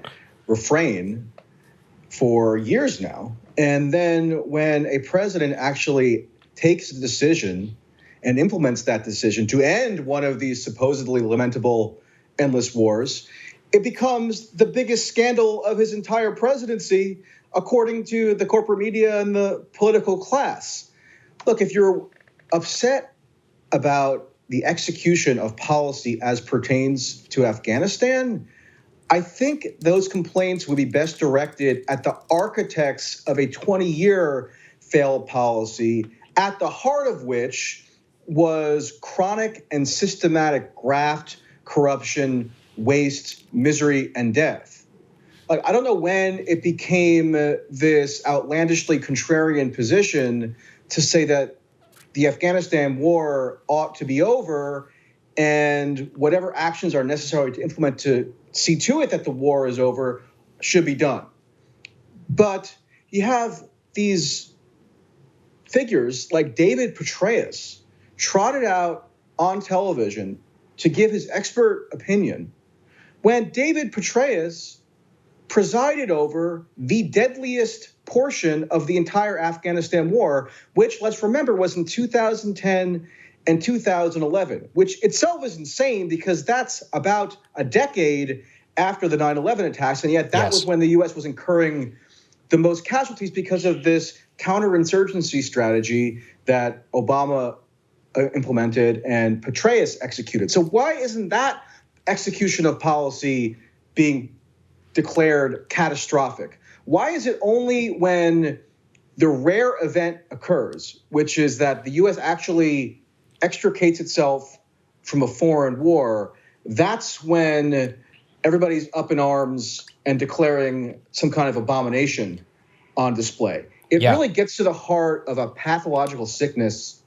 refrain for years now. And then when a president actually takes a decision and implements that decision to end one of these supposedly lamentable endless wars, it becomes the biggest scandal of his entire presidency, according to the corporate media and the political class. Look, if you're upset about the execution of policy as pertains to Afghanistan, I think those complaints would be best directed at the architects of a 20-year failed policy, at the heart of which was chronic and systematic graft, corruption, waste, misery, and death. Like, I don't know when it became this outlandishly contrarian position to say that the Afghanistan war ought to be over and whatever actions are necessary to implement to see to it that the war is over should be done. But you have these figures like David Petraeus trotted out on television to give his expert opinion when David Petraeus presided over the deadliest portion of the entire Afghanistan war, which, let's remember, was in 2010 and 2011, which itself is insane because that's about a decade after the 9/11 attacks. And yet that was when the U.S. was incurring the most casualties because of this counterinsurgency strategy that Obama implemented and Petraeus executed. So why isn't that execution of policy being declared catastrophic? Why is it only when the rare event occurs, which is that the U.S. actually extricates itself from a foreign war, that's when everybody's up in arms and declaring some kind of abomination on display? It really gets to the heart of a pathological sickness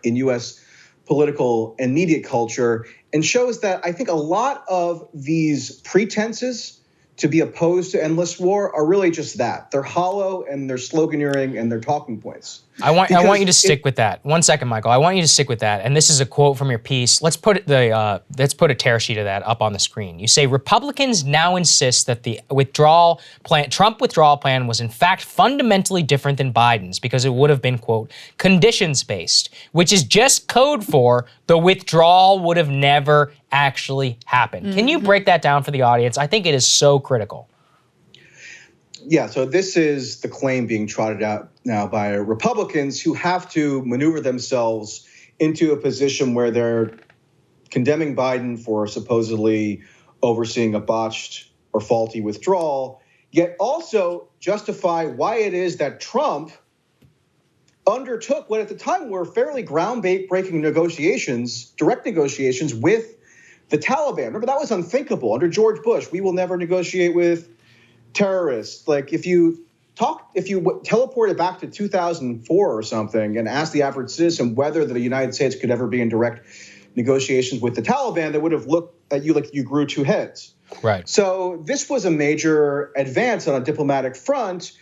in U.S. political and media culture and shows that I think a lot of these pretenses to be opposed to endless war are really just that. They're hollow and they're sloganeering and they're talking points. I want you to stick with that. 1 second, Michael. I want you to stick with that. And this is a quote from your piece. Let's put a tear sheet of that up on the screen. You say Republicans now insist that the Trump withdrawal plan was in fact fundamentally different than Biden's because it would have been, quote, conditions-based, which is just code for the withdrawal would have never actually happened. Can you break that down for the audience? I think it is so critical. Yeah, so this is the claim being trotted out now by Republicans who have to maneuver themselves into a position where they're condemning Biden for supposedly overseeing a botched or faulty withdrawal, yet also justify why it is that Trump undertook what at the time were fairly groundbreaking negotiations, direct negotiations with the Taliban. Remember, that was unthinkable. Under George Bush, we will never negotiate with terrorists. Like if you teleported back to 2004 or something and asked the average citizen whether the United States could ever be in direct negotiations with the Taliban, they would have looked at you like you grew two heads. Right. So this was a major advance on a diplomatic front.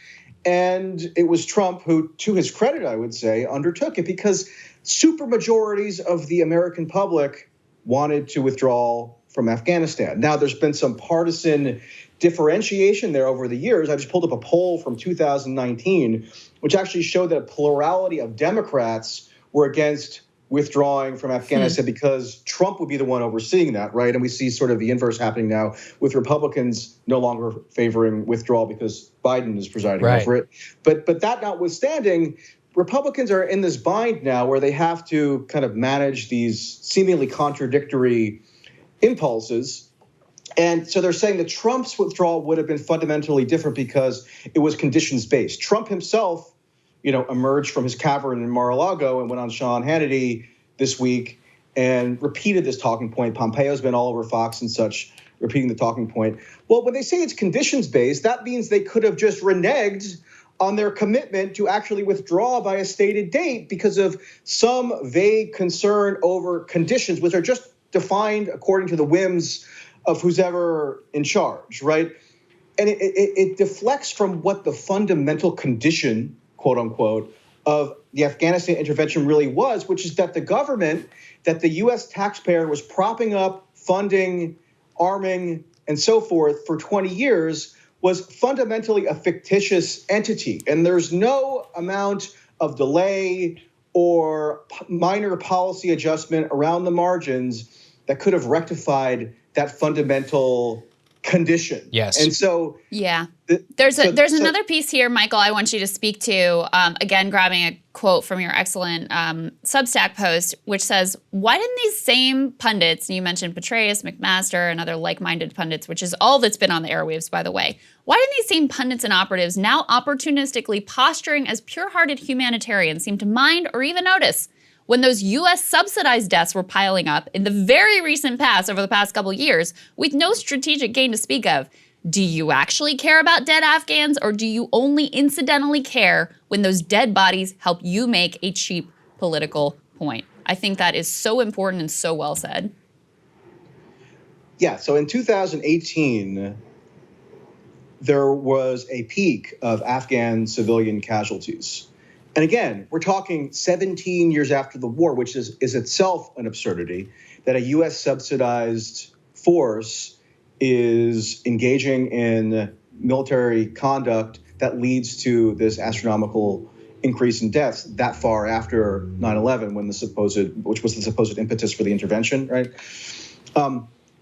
And it was Trump who, to his credit, I would say, undertook it because supermajorities of the American public wanted to withdraw from Afghanistan. Now, there's been some partisan differentiation there over the years. I just pulled up a poll from 2019, which actually showed that a plurality of Democrats were against withdrawing from Afghanistan because Trump would be the one overseeing that, right? And we see sort of the inverse happening now with Republicans no longer favoring withdrawal because Biden is presiding over it. But that notwithstanding, Republicans are in this bind now where they have to kind of manage these seemingly contradictory impulses. And so they're saying that Trump's withdrawal would have been fundamentally different because it was conditions-based. Trump himself, emerged from his cavern in Mar-a-Lago and went on Sean Hannity this week and repeated this talking point. Pompeo's been all over Fox and such, repeating the talking point. Well, when they say it's conditions-based, that means they could have just reneged on their commitment to actually withdraw by a stated date because of some vague concern over conditions, which are just defined according to the whims of who's ever in charge, right? And it deflects from what the fundamental condition, quote unquote, of the Afghanistan intervention really was, which is that the government, that the U.S. taxpayer was propping up, funding, arming, and so forth for 20 years was fundamentally a fictitious entity. And there's no amount of delay or minor policy adjustment around the margins that could have rectified that fundamental condition. Yes. And so there's another piece here, Michael, I want you to speak to, again, grabbing a quote from your excellent Substack post, which says, why didn't these same pundits, and you mentioned Petraeus, McMaster, and other like-minded pundits, which is all that's been on the airwaves, by the way, why didn't these same pundits and operatives now opportunistically posturing as pure-hearted humanitarians seem to mind or even notice when those U.S. subsidized deaths were piling up in the very recent past over the past couple of years with no strategic gain to speak of? Do you actually care about dead Afghans, or do you only incidentally care when those dead bodies help you make a cheap political point? I think that is so important and so well said. Yeah, so in 2018, there was a peak of Afghan civilian casualties. And again, we're talking 17 years after the war, which is itself an absurdity, that a U.S. subsidized force is engaging in military conduct that leads to this astronomical increase in deaths that far after 9/11, which was the supposed impetus for the intervention, right?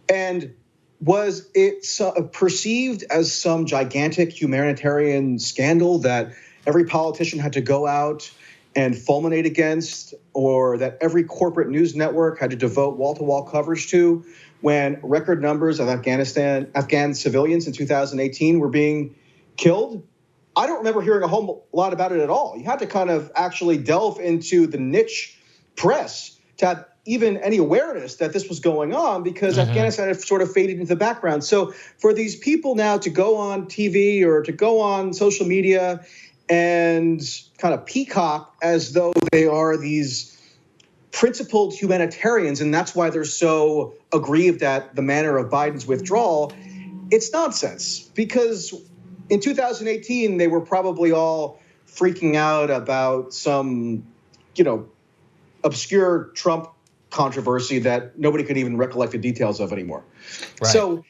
And was it perceived as some gigantic humanitarian scandal that every politician had to go out and fulminate against, or that every corporate news network had to devote wall-to-wall coverage to, when record numbers of Afghan civilians in 2018 were being killed? I don't remember hearing a whole lot about it at all. You had to kind of actually delve into the niche press to have even any awareness that this was going on, because Afghanistan had sort of faded into the background. So for these people now to go on TV or to go on social media and kind of peacock as though they are these principled humanitarians, and that's why they're so aggrieved at the manner of Biden's withdrawal, it's nonsense. Because in 2018, they were probably all freaking out about some, obscure Trump controversy that nobody could even recollect the details of anymore. Right. So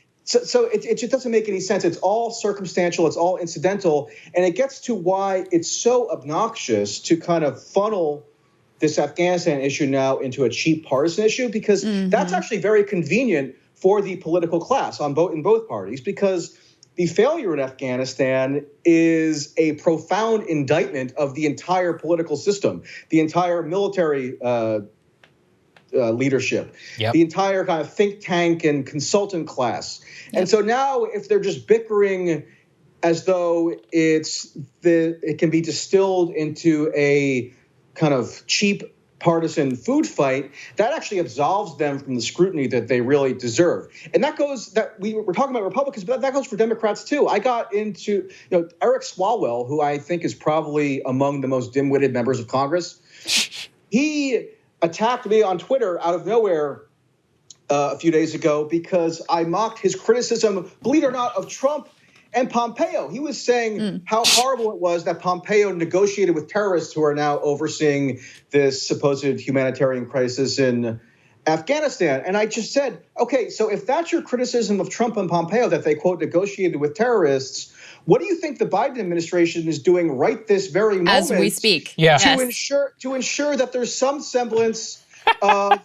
it just doesn't make any sense. It's all circumstantial. It's all incidental. And it gets to why it's so obnoxious to kind of funnel this Afghanistan issue now into a cheap partisan issue, because that's actually very convenient for the political class in both parties, because the failure in Afghanistan is a profound indictment of the entire political system, the entire military leadership, the entire kind of think tank and consultant class. And so now, if they're just bickering as though it can be distilled into a kind of cheap partisan food fight, that actually absolves them from the scrutiny that they really deserve. And that goes, that we're talking about Republicans, but that goes for Democrats too. I got into, Eric Swalwell, who I think is probably among the most dim-witted members of Congress. He attacked me on Twitter out of nowhere a few days ago because I mocked his criticism, believe it or not, of Trump and Pompeo. He was saying how horrible it was that Pompeo negotiated with terrorists who are now overseeing this supposed humanitarian crisis in Afghanistan. And I just said, okay, so if that's your criticism of Trump and Pompeo, that they, quote, negotiated with terrorists, what do you think the Biden administration is doing right this very moment as we speak? To ensure that there's some semblance of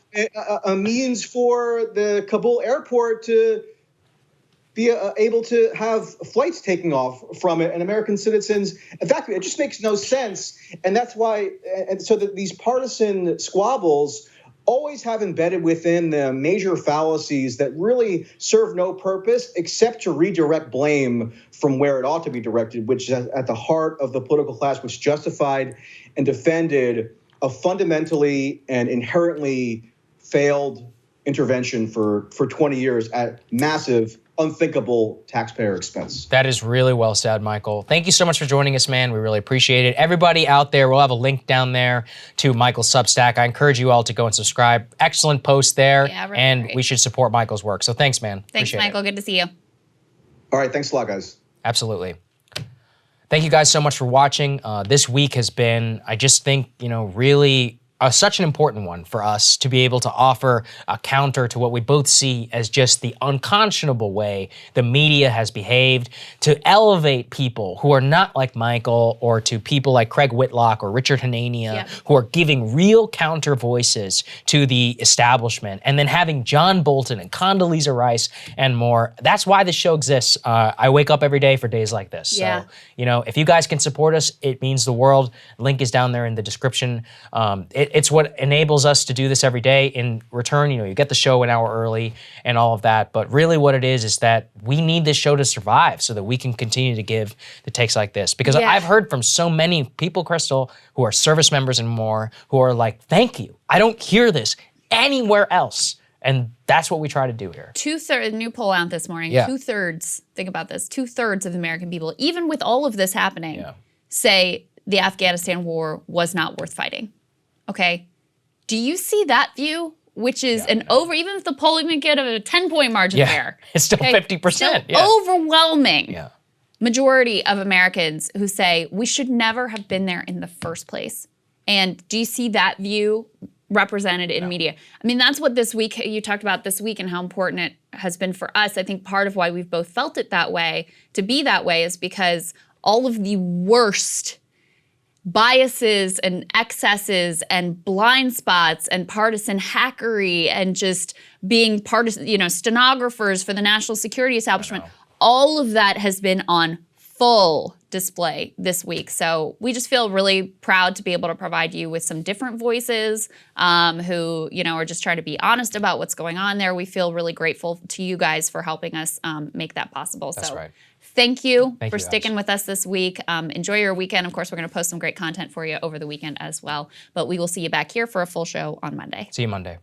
a means for the Kabul airport to be able to have flights taking off from it and American citizens evacuated? It just makes no sense. And that's why, and so that these partisan squabbles always have embedded within them major fallacies that really serve no purpose except to redirect blame from where it ought to be directed, which is at the heart of the political class, which justified and defended a fundamentally and inherently failed intervention for 20 years at massive, unthinkable taxpayer expense. That is really well said, Michael. Thank you so much for joining us, man. We really appreciate it. Everybody out there, we'll have a link down there to Michael's Substack. I encourage you all to go and subscribe. Excellent post there, and we should support Michael's work. So thanks, man. Thanks, Michael. Good to see you. All right, thanks a lot, guys. Absolutely. Thank you guys so much for watching. This week has been, I just think, really such an important one for us to be able to offer a counter to what we both see as just the unconscionable way the media has behaved, to elevate people who are not like Michael, or to people like Craig Whitlock or Richard Hanania, who are giving real counter voices to the establishment, and then having John Bolton and Condoleezza Rice and more. That's why this show exists. I wake up every day for days like this. So, if you guys can support us, it means the world. Link is down there in the description. It's what enables us to do this every day. In return, you get the show an hour early and all of that. But really what it is that we need this show to survive so that we can continue to give the takes like this. Because I've heard from so many people, Krystal, who are service members and more, who are like, thank you. I don't hear this anywhere else. And that's what we try to do here. 2/3, new poll out this morning, 2/3, think about this, 2/3 of American people, even with all of this happening, say the Afghanistan war was not worth fighting. Okay, do you see that view? Which is even if the polling would get a 10-point margin there. It's still 50%. Overwhelming majority of Americans who say we should never have been there in the first place. And do you see that view represented in media? I mean, that's what this week, you talked about this week and how important it has been for us. I think part of why we've both felt it that way, to be that way, is because all of the worst biases and excesses and blind spots and partisan hackery and just being partisan, stenographers for the national security establishment, all of that has been on full display this week. So we just feel really proud to be able to provide you with some different voices who, are just trying to be honest about what's going on there. We feel really grateful to you guys for helping us make that possible. That's right. Thank you Thank for you, sticking with us this week. Enjoy your weekend. Of course, we're going to post some great content for you over the weekend as well. But we will see you back here for a full show on Monday. See you Monday.